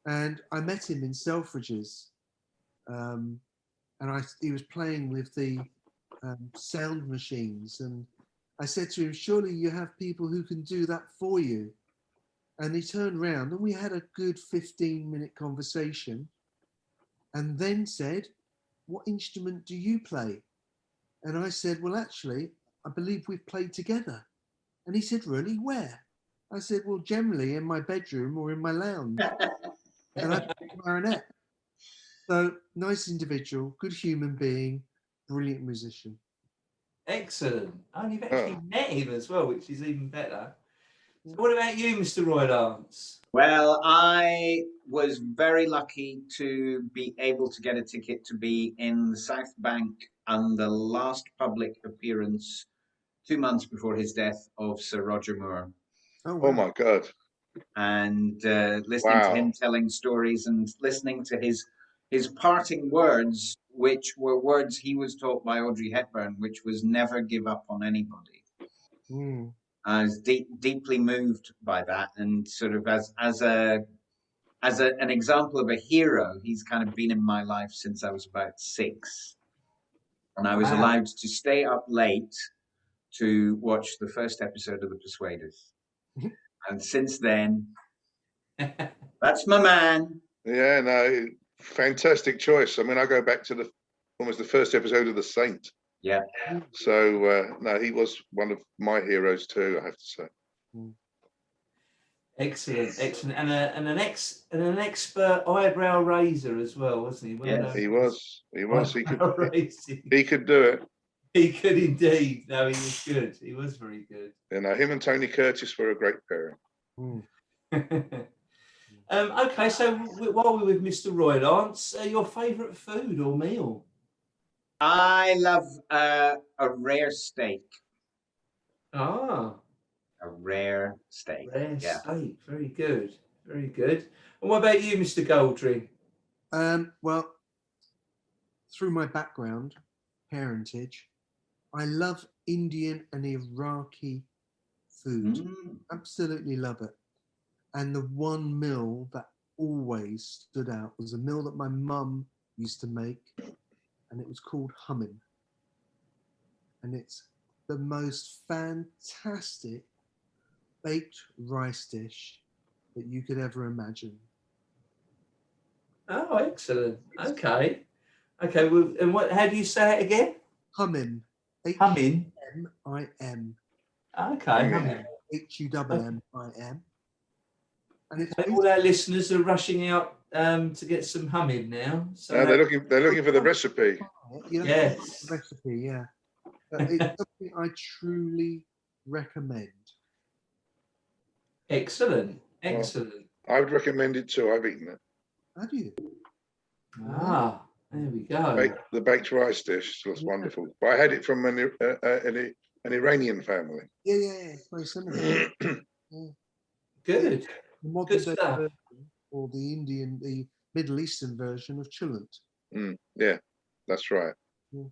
And I met him in Selfridges, and he was playing with the sound machines, and I said to him, surely you have people who can do that for you. And he turned round and we had a good 15-minute conversation, and then said, what instrument do you play? And I said, well, actually, I believe we've played together. And he said, really? Where? I said, well, generally in my bedroom or in my lounge. And I play clarinet. So, nice individual, good human being, brilliant musician. Excellent. Oh, you've actually met him as well, which is even better. So what about you, Mr. Roylance? Well, I was very lucky to be able to get a ticket to be in the South Bank on the last public appearance 2 months before his death of Sir Roger Moore. Oh my God. And listening to him telling stories and listening to his parting words, which were words he was taught by Audrey Hepburn, which was never give up on anybody. I was deeply moved by that, and sort of as an example of a hero, he's kind of been in my life since I was about 6, and I was allowed to stay up late to watch the first episode of The Persuaders, and since then, that's my man. Yeah, no, fantastic choice. I mean, I go back to almost the first episode of The Saint. Yeah. So no, he was one of my heroes too, I have to say. Excellent, and an expert eyebrow raiser as well, wasn't he? Yeah, he was. He could do it. He could indeed. No, he was good. He was very good. You know, him and Tony Curtis were a great pairing. Okay, so while we're with Mr. Roylance, your favourite food or meal? I love a rare steak. Ah. A rare steak. Steak. Very good. Very good. And what about you, Mr. Goldring? Well, through my background, parentage, I love Indian and Iraqi food. Absolutely love it. And the one meal that always stood out was a meal that my mum used to make, and it was called hummin. And it's the most fantastic baked rice dish that you could ever imagine. Oh, excellent. Okay. Well, and how do you say it again? Hummin. Hummin. H-U-M-I-M. Okay. Hummin. H-U-M-M-I-M. And it's All our listeners are rushing out to get some humming now. So No, they're looking for the recipe. you know, yes, recipe, yeah. But it's something I truly recommend. excellent, Well, excellent. I would recommend it too. I've eaten it. Have you? Ah, there we go. The baked rice dish was wonderful. But I had it from an Iranian family. Yeah, it's very similar. Good. The modern day version, or the Middle Eastern version of chulent. Yeah, that's right. Yeah.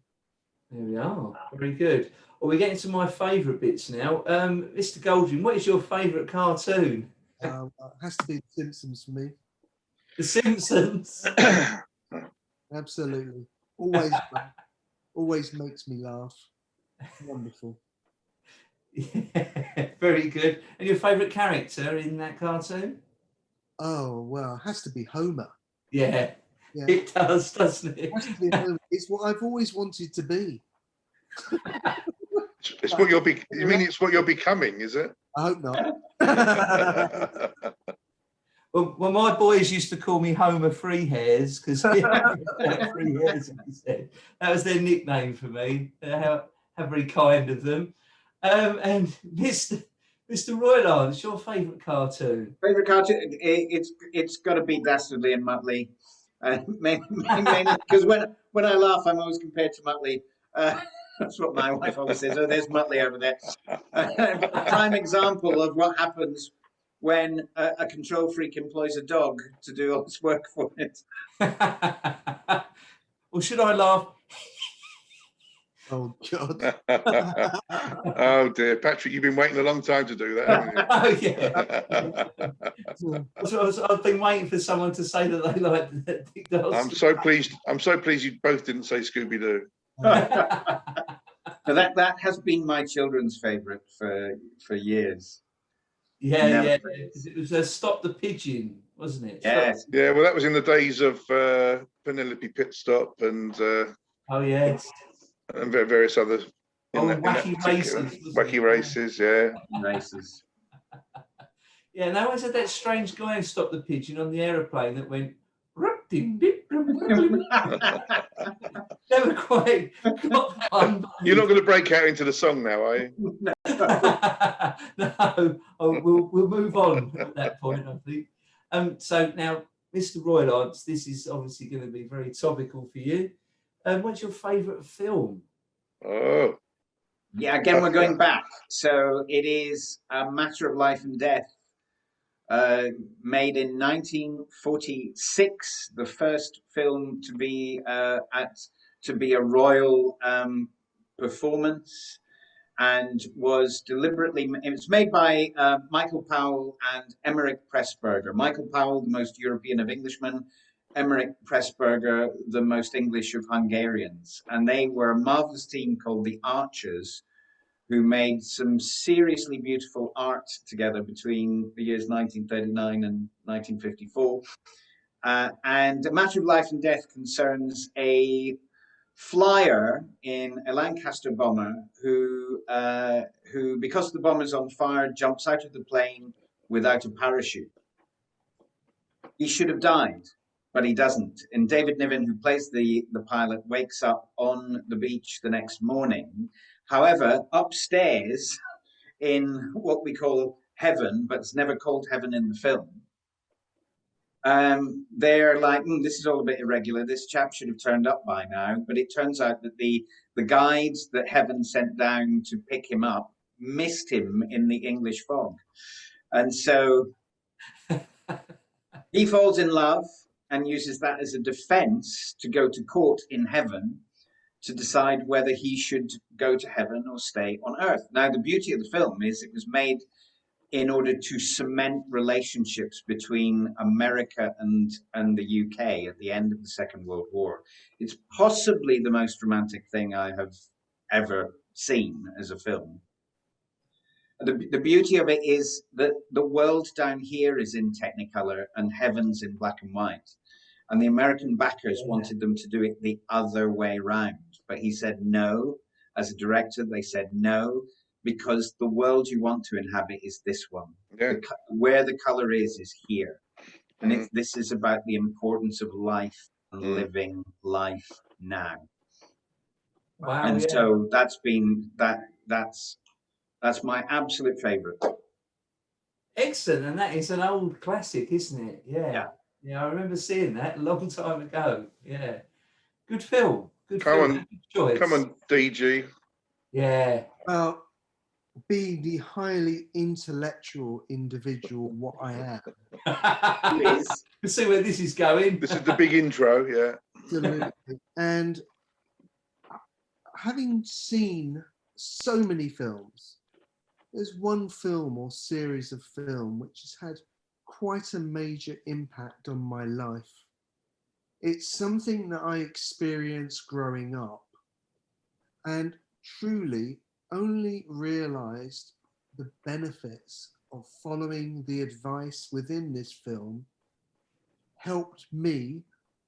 There we are. Very good. Well, we're getting to my favourite bits now. Mr. Goldring, what is your favourite cartoon? It has to be The Simpsons for me. The Simpsons. Absolutely. Always makes me laugh. Wonderful. Yeah, very good. And your favourite character in that cartoon? Oh, well, it has to be Homer. Yeah. It does, doesn't it? It has to be Homer. It's what I've always wanted to be. It's what you're you mean it's what you're becoming, is it? I hope not. Well, my boys used to call me Homer Free Hairs because free hairs, as he said. That was their nickname for me. How very kind of them. And Mr. Roylance, your favourite cartoon? Favourite cartoon? It's got to be Dastardly and Muttley. Mainly because when I laugh, I'm always compared to Muttley. That's what my wife always says. Oh, there's Muttley over there. A prime example of what happens when a control freak employs a dog to do all this work for it. Or should I laugh? Oh, God. Oh, dear. Patrick, you've been waiting a long time to do that, haven't you? I've been waiting for someone to say that they like Dick Dastardly. I'm so pleased you both didn't say Scooby-Doo. So that has been my children's favourite for years. Yeah. It was Stop the Pigeon, wasn't it? Yes. Yeah, well, that was in the days of Penelope Pitstop and oh yes, and various other Wacky Races. Wacky Races, yeah. Races. Yeah, and they always had that strange guy who stopped the pigeon on the aeroplane that went. Never quite got the one. You're not going to break out into the song now, are you? No. We'll move on at that point, I think. So now, Mr. Roylance, this is obviously going to be very topical for you. What's your favourite film? Oh. Yeah, again, we're going back. So it is A Matter of Life and Death, made in 1946, the first film to be a royal performance, and it was made by Michael Powell and Emmerich Pressburger. Michael Powell, the most European of Englishmen, Emmerich Pressburger, the most English of Hungarians. And they were a marvelous team called the Archers, who made some seriously beautiful art together between the years 1939 and 1954. And A Matter of Life and Death concerns a flyer in a Lancaster bomber who, because the bomber's on fire, jumps out of the plane without a parachute. He should have died, but he doesn't. And David Niven, who plays the pilot, wakes up on the beach the next morning. However, upstairs in what we call heaven, but it's never called heaven in the film, they're like, this is all a bit irregular. This chap should have turned up by now. But it turns out that the guides that heaven sent down to pick him up missed him in the English fog. And so he falls in love and uses that as a defense to go to court in heaven to decide whether he should go to heaven or stay on earth. Now, the beauty of the film is it was made in order to cement relationships between America and the UK at the end of the Second World War. It's possibly the most romantic thing I have ever seen as a film. The beauty of it is that the world down here is in Technicolor and heaven's in black and white. And the American backers wanted them to do it the other way round. But he said no. As a director, they said no. because the world you want to inhabit is this one. Yeah. Where the color is here. And Mm. this is about the importance of life and living life now. Wow, And yeah. so that's my absolute favorite. Excellent, and that is an old classic, isn't it? Yeah. Yeah, I remember seeing that a long time ago. Yeah, good film. Good Come film. on, Good choice. come on, DG. Yeah. Well, being the highly intellectual individual what I am. Please. You see where this is going. This is the big intro, yeah. Absolutely. And having seen so many films, there's one film or series of film which has had quite a major impact on my life. It's something that I experienced growing up and truly only realized the benefits of following the advice within this film helped me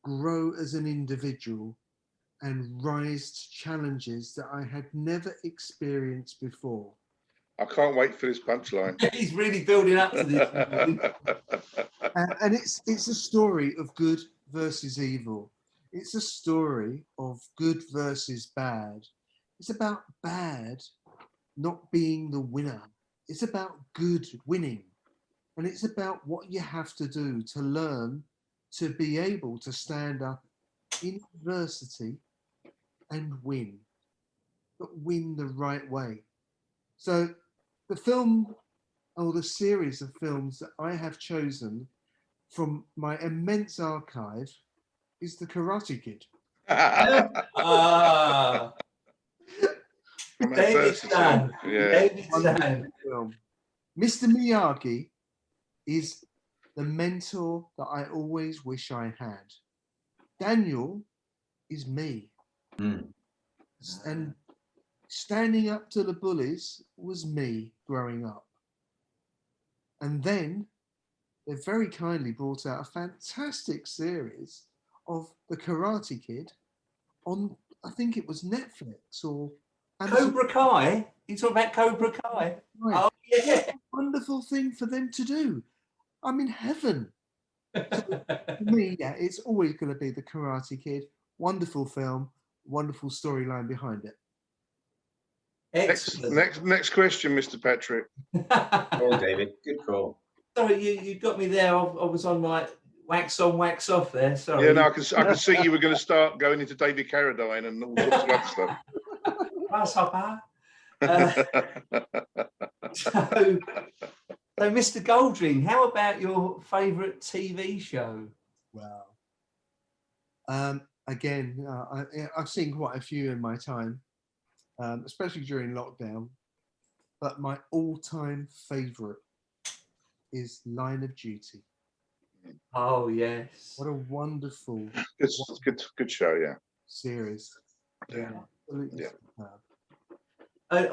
grow as an individual and rise to challenges that I had never experienced before. I can't wait for this punchline. He's really building up to this. And it's a story of good versus evil. It's a story of good versus bad. It's about bad not being the winner. It's about good winning. And it's about what you have to do to learn to be able to stand up in adversity and win, but win the right way. So the film or the series of films that I have chosen from my immense archive is The Karate Kid. Ah, David Stan. Yeah. David Stan. Film. Mr. Miyagi is the mentor that I always wish I had. Daniel is me. And standing up to the bullies was me growing up. And then they very kindly brought out a fantastic series of The Karate Kid on, I think it was Netflix or Amazon. Cobra Kai? You talking about Cobra Kai? Right. Oh, yeah. Wonderful thing for them to do. I'm in heaven. So for me, yeah, it's always going to be The Karate Kid. Wonderful film, wonderful storyline behind it. Excellent. Next question, Mr. Patrick. Oh, David, good call. Sorry, you got me there. I was on my wax on, wax off there. Sorry. Yeah, no, I can see you were going to start going into David Carradine and all sorts of other stuff. Grasshopper. So, Mr. Goldring, how about your favourite TV show? Wow. Again, I've seen quite a few in my time, especially during lockdown. But my all-time favourite is Line of Duty. Oh yes. What a wonderful good show, yeah. Series. Yeah. Absolutely Yeah. superb.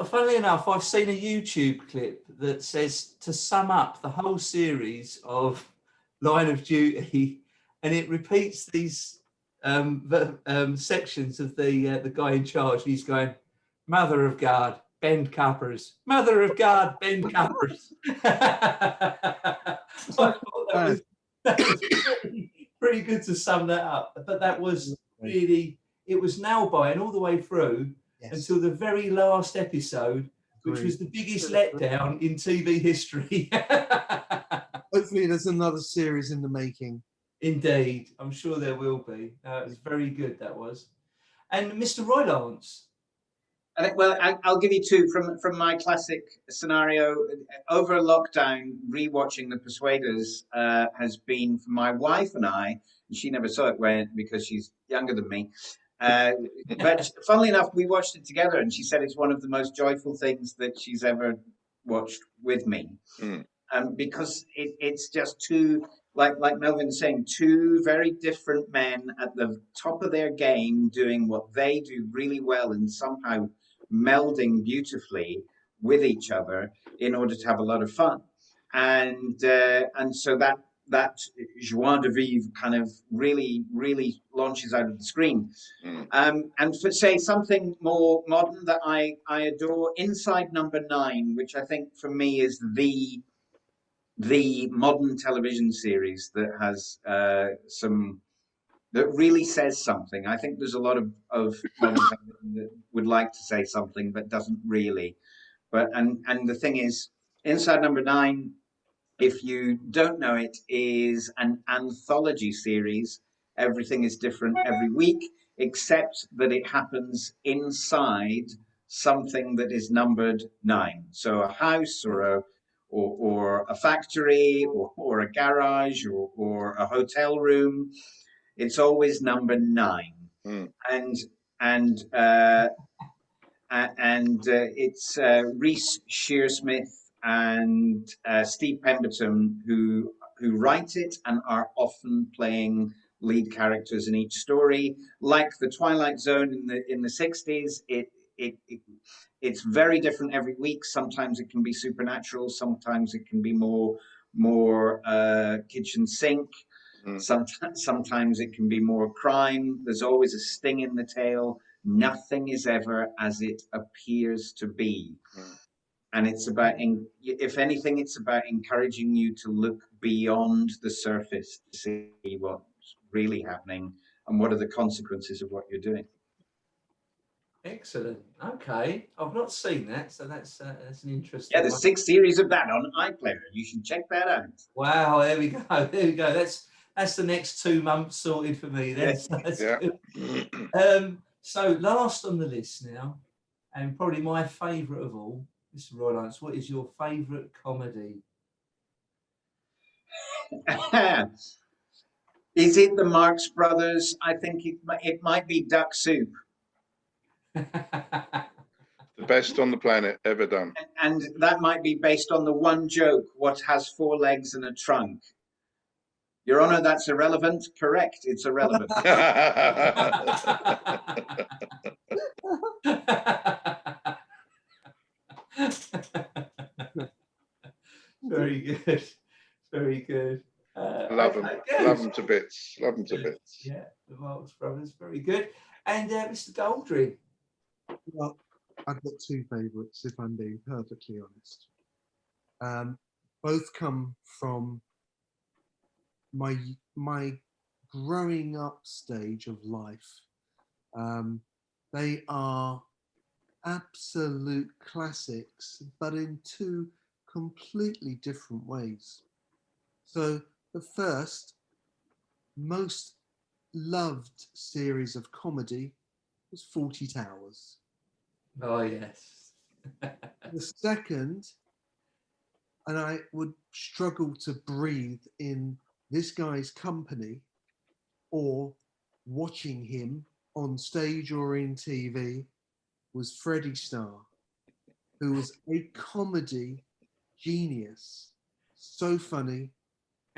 Funnily enough, I've seen a YouTube clip that says to sum up the whole series of Line of Duty, and it repeats these sections of the guy in charge. He's going, "Mother of God, bend coppers. Mother of God, bend coppers." I thought that was pretty good to sum that up. But that was really, it was nail biting all the way through. Yes. Until the very last episode, which was the biggest letdown in TV history. Hopefully there's another series in the making. Indeed, I'm sure there will be. It was very good, that was. And Mr. Roylance. Well, I'll give you two from my classic scenario. Over lockdown, rewatching The Persuaders has been for my wife and I, and she never saw it because she's younger than me. But funnily enough, we watched it together, and she said it's one of the most joyful things that she's ever watched with me. Because it's just two, like Melvin's saying, two very different men at the top of their game doing what they do really well and somehow melding beautifully with each other in order to have a lot of fun. And so that joie de vivre kind of really launches out of the screen. And for say something more modern that I adore, Inside Number 9, which I think for me is the modern television series that has that really says something. I think there's a lot of modern television that would like to say something but doesn't really. But and the thing is, Inside Number 9, if you don't know it, is an anthology series. Everything is different every week, except that it happens inside something that is numbered 9. So a house or a factory or a garage or a hotel room. It's always number 9. And and it's Reese Shearsmith and Steve Pemberton who write it and are often playing lead characters in each story. Like the Twilight Zone in the 60s, it's very different every week. Sometimes it can be supernatural, sometimes it can be more kitchen sink. Sometimes it can be more crime. There's always a sting in the tail. Nothing is ever as it appears to be. And it's about, if anything, it's about encouraging you to look beyond the surface to see what's really happening and what are the consequences of what you're doing. Excellent. Okay, I've not seen that, so that's an interesting. Yeah, there's 6 series of that on iPlayer. You should check that out. Wow, there we go. There we go. That's the next 2 months sorted for me. That's good. So last on the list now, and probably my favourite of all, Mr. Roylance, what is your favourite comedy? Is it the Marx Brothers? I think it might be Duck Soup. The best on the planet ever done. And that might be based on the one joke, what has 4 legs and a trunk? Your Honor, that's irrelevant. Correct, it's irrelevant. Very good. Very good. Love them. Love them to bits. Love them to bits. Yeah, the Marx Brothers. Very good. And Mr. Goldring. Well, I've got 2 favourites, if I'm being perfectly honest. Both come from my growing up stage of life. They are absolute classics, but in 2 completely different ways. So the first, most loved series of comedy was 40 Towers. Oh, yes. The second, and I would struggle to breathe in this guy's company or watching him on stage or in TV, was Freddie Starr, who was a comedy genius. So funny,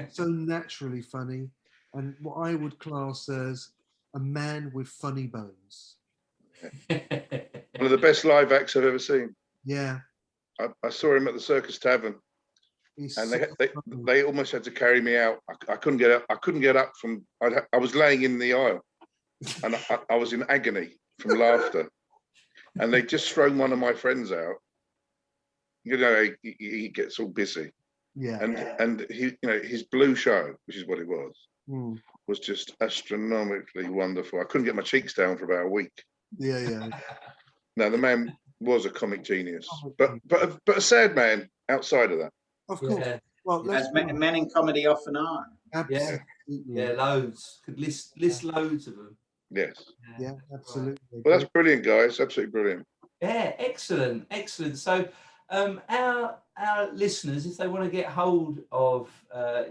so naturally funny, and what I would class as a man with funny bones. One of the best live acts I've ever seen. Yeah. I saw him at the Circus Tavern. And they almost had to carry me out. I couldn't get up. I couldn't get up from. I was laying in the aisle, and I was in agony from laughter. And they just thrown one of my friends out. You know, he gets all busy. Yeah. And he, you know, his blue show, which is what it was just astronomically wonderful. I couldn't get my cheeks down for about a week. Yeah. No, the man was a comic genius, but a sad man outside of that. Of course. Yeah. Well, as men in comedy often are. Absolutely. Yeah, loads. Could list loads of them. Yes. Yeah, absolutely. Well, that's brilliant, guys. Absolutely brilliant. Yeah, excellent. So, our listeners, if they want to get hold of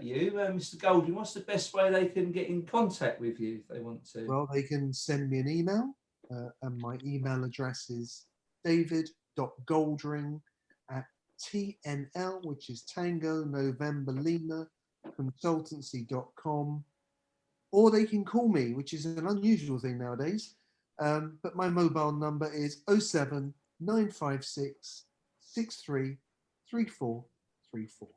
you, Mr. Goldring, what's the best way they can get in contact with you if they want to? Well, they can send me an email, and my email address is david.goldring@TNL, which is Tango November Lima consultancy.com, or they can call me, which is an unusual thing nowadays. But my mobile number is 07956 633434.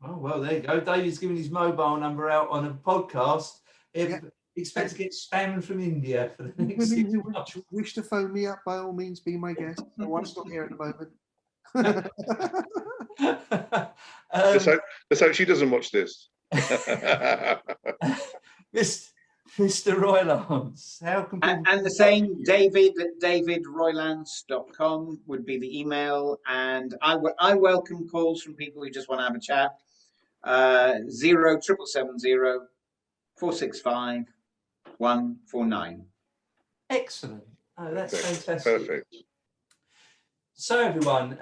Oh, well, there you go. David's giving his mobile number out on a podcast. Yeah. Expect to get spammed from India for the next Women 6 who months. wish to phone me up, by all means, be my guest. My wife's not here at the moment. Let's hope she doesn't watch this. Mr. Roylance, how can people... And the same, David at davidroylance.com would be the email. And I welcome calls from people who just want to have a chat. 07770 465 149. Excellent. Oh, that's fantastic. Perfect. So, everyone,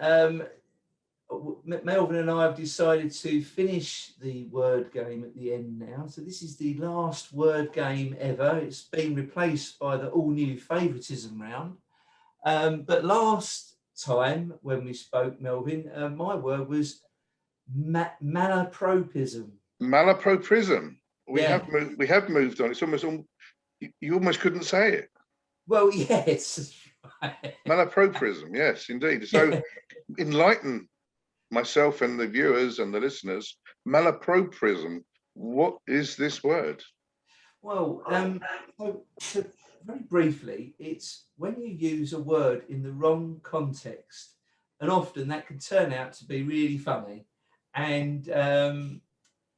Melvin and I have decided to finish the word game at the end now. So this is the last word game ever. It's been replaced by the all-new favouritism round. But last time when we spoke, Melvin, my word was malapropism. Malapropism. We Yeah. have moved on. It's almost you almost couldn't say it. Well, yes. Right. Malapropism. Yes, indeed. So enlighten myself and the viewers and the listeners. Malapropism. What is this word? Well, so very briefly, it's when you use a word in the wrong context, and often that can turn out to be really funny. And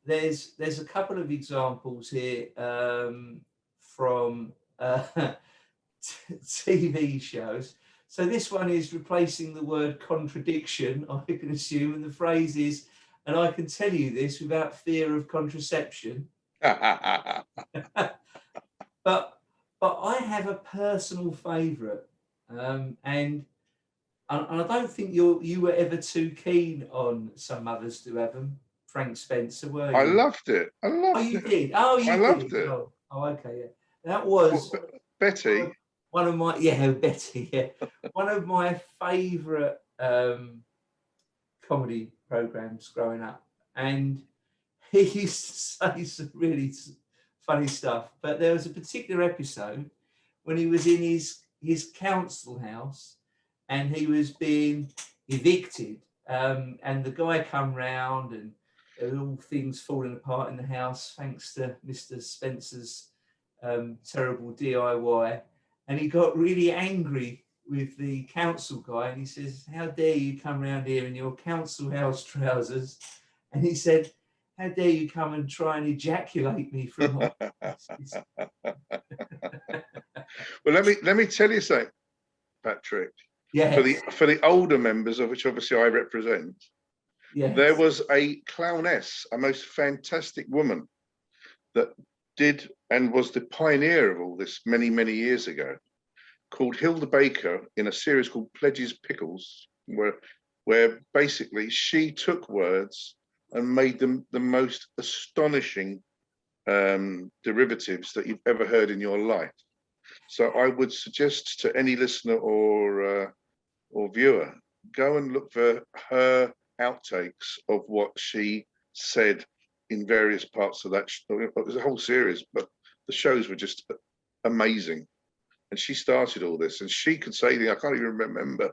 there's a couple of examples here from TV shows. So this one is replacing the word contradiction, I can assume, and the phrase is, and I can tell you this without fear of contraception. But I have a personal favourite, and I don't think you were ever too keen on some others to have them. Frank Spencer, were you? I loved it. Oh, you did. Oh, you I did. loved it. Oh, okay, yeah. That was Betty. One of my Betty, yeah. One of my favourite comedy programs growing up, and he used to say some really funny stuff. But there was a particular episode when he was in his council house and he was being evicted, and the guy come round and there were all things falling apart in the house thanks to Mr. Spencer's terrible DIY. And he got really angry with the council guy and he says, "How dare you come round here in your council house trousers?" And he said, "How dare you come and try and ejaculate me from my..." Well, let me tell you something, Patrick. Yes. For the older members, of which obviously I represent, yes. There was a clowness, a most fantastic woman that did and was the pioneer of all this many, many years ago, called Hilda Baker, in a series called Pledge's Pickles, where basically she took words and made them the most astonishing derivatives that you've ever heard in your life. So I would suggest to any listener or viewer, go and look for her outtakes of what she said in various parts of that. There's a whole series, but the shows were just amazing. And she started all this, and she could say things I can't even remember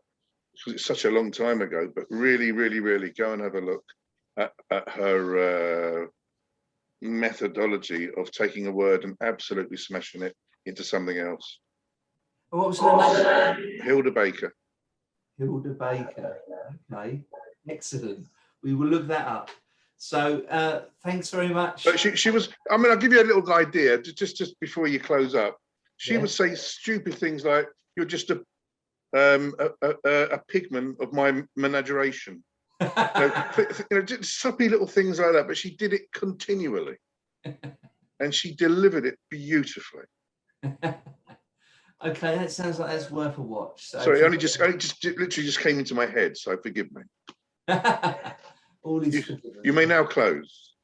because it's such a long time ago. But really, really, really go and have a look at her methodology of taking a word and absolutely smashing it into something else. What was her name? Hilda Baker. Hilda Baker. Okay, excellent. We will look that up. So thanks very much. But she was. I mean, I'll give you a little idea just before you close up. She would say stupid things like, "You're just a pigment of my menageration." Just soppy little things like that. But she did it continually, and she delivered it beautifully. Okay, that sounds like that's worth a watch. So sorry, it literally just came into my head. So forgive me. All is you may now close.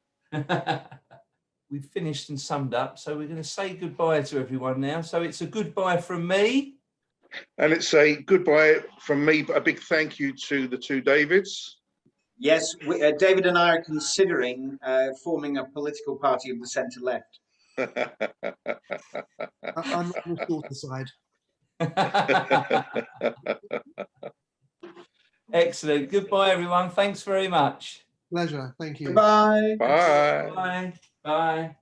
We've finished and summed up, so we're going to say goodbye to everyone now. So it's a goodbye from me. And it's a goodbye from me, but a big thank you to the two Davids. Yes, David and I are considering forming a political party of the centre-left. I'm on the shorter side. Excellent. Goodbye, everyone. Thanks very much. Pleasure. Thank you. Goodbye. Bye. Bye. Bye.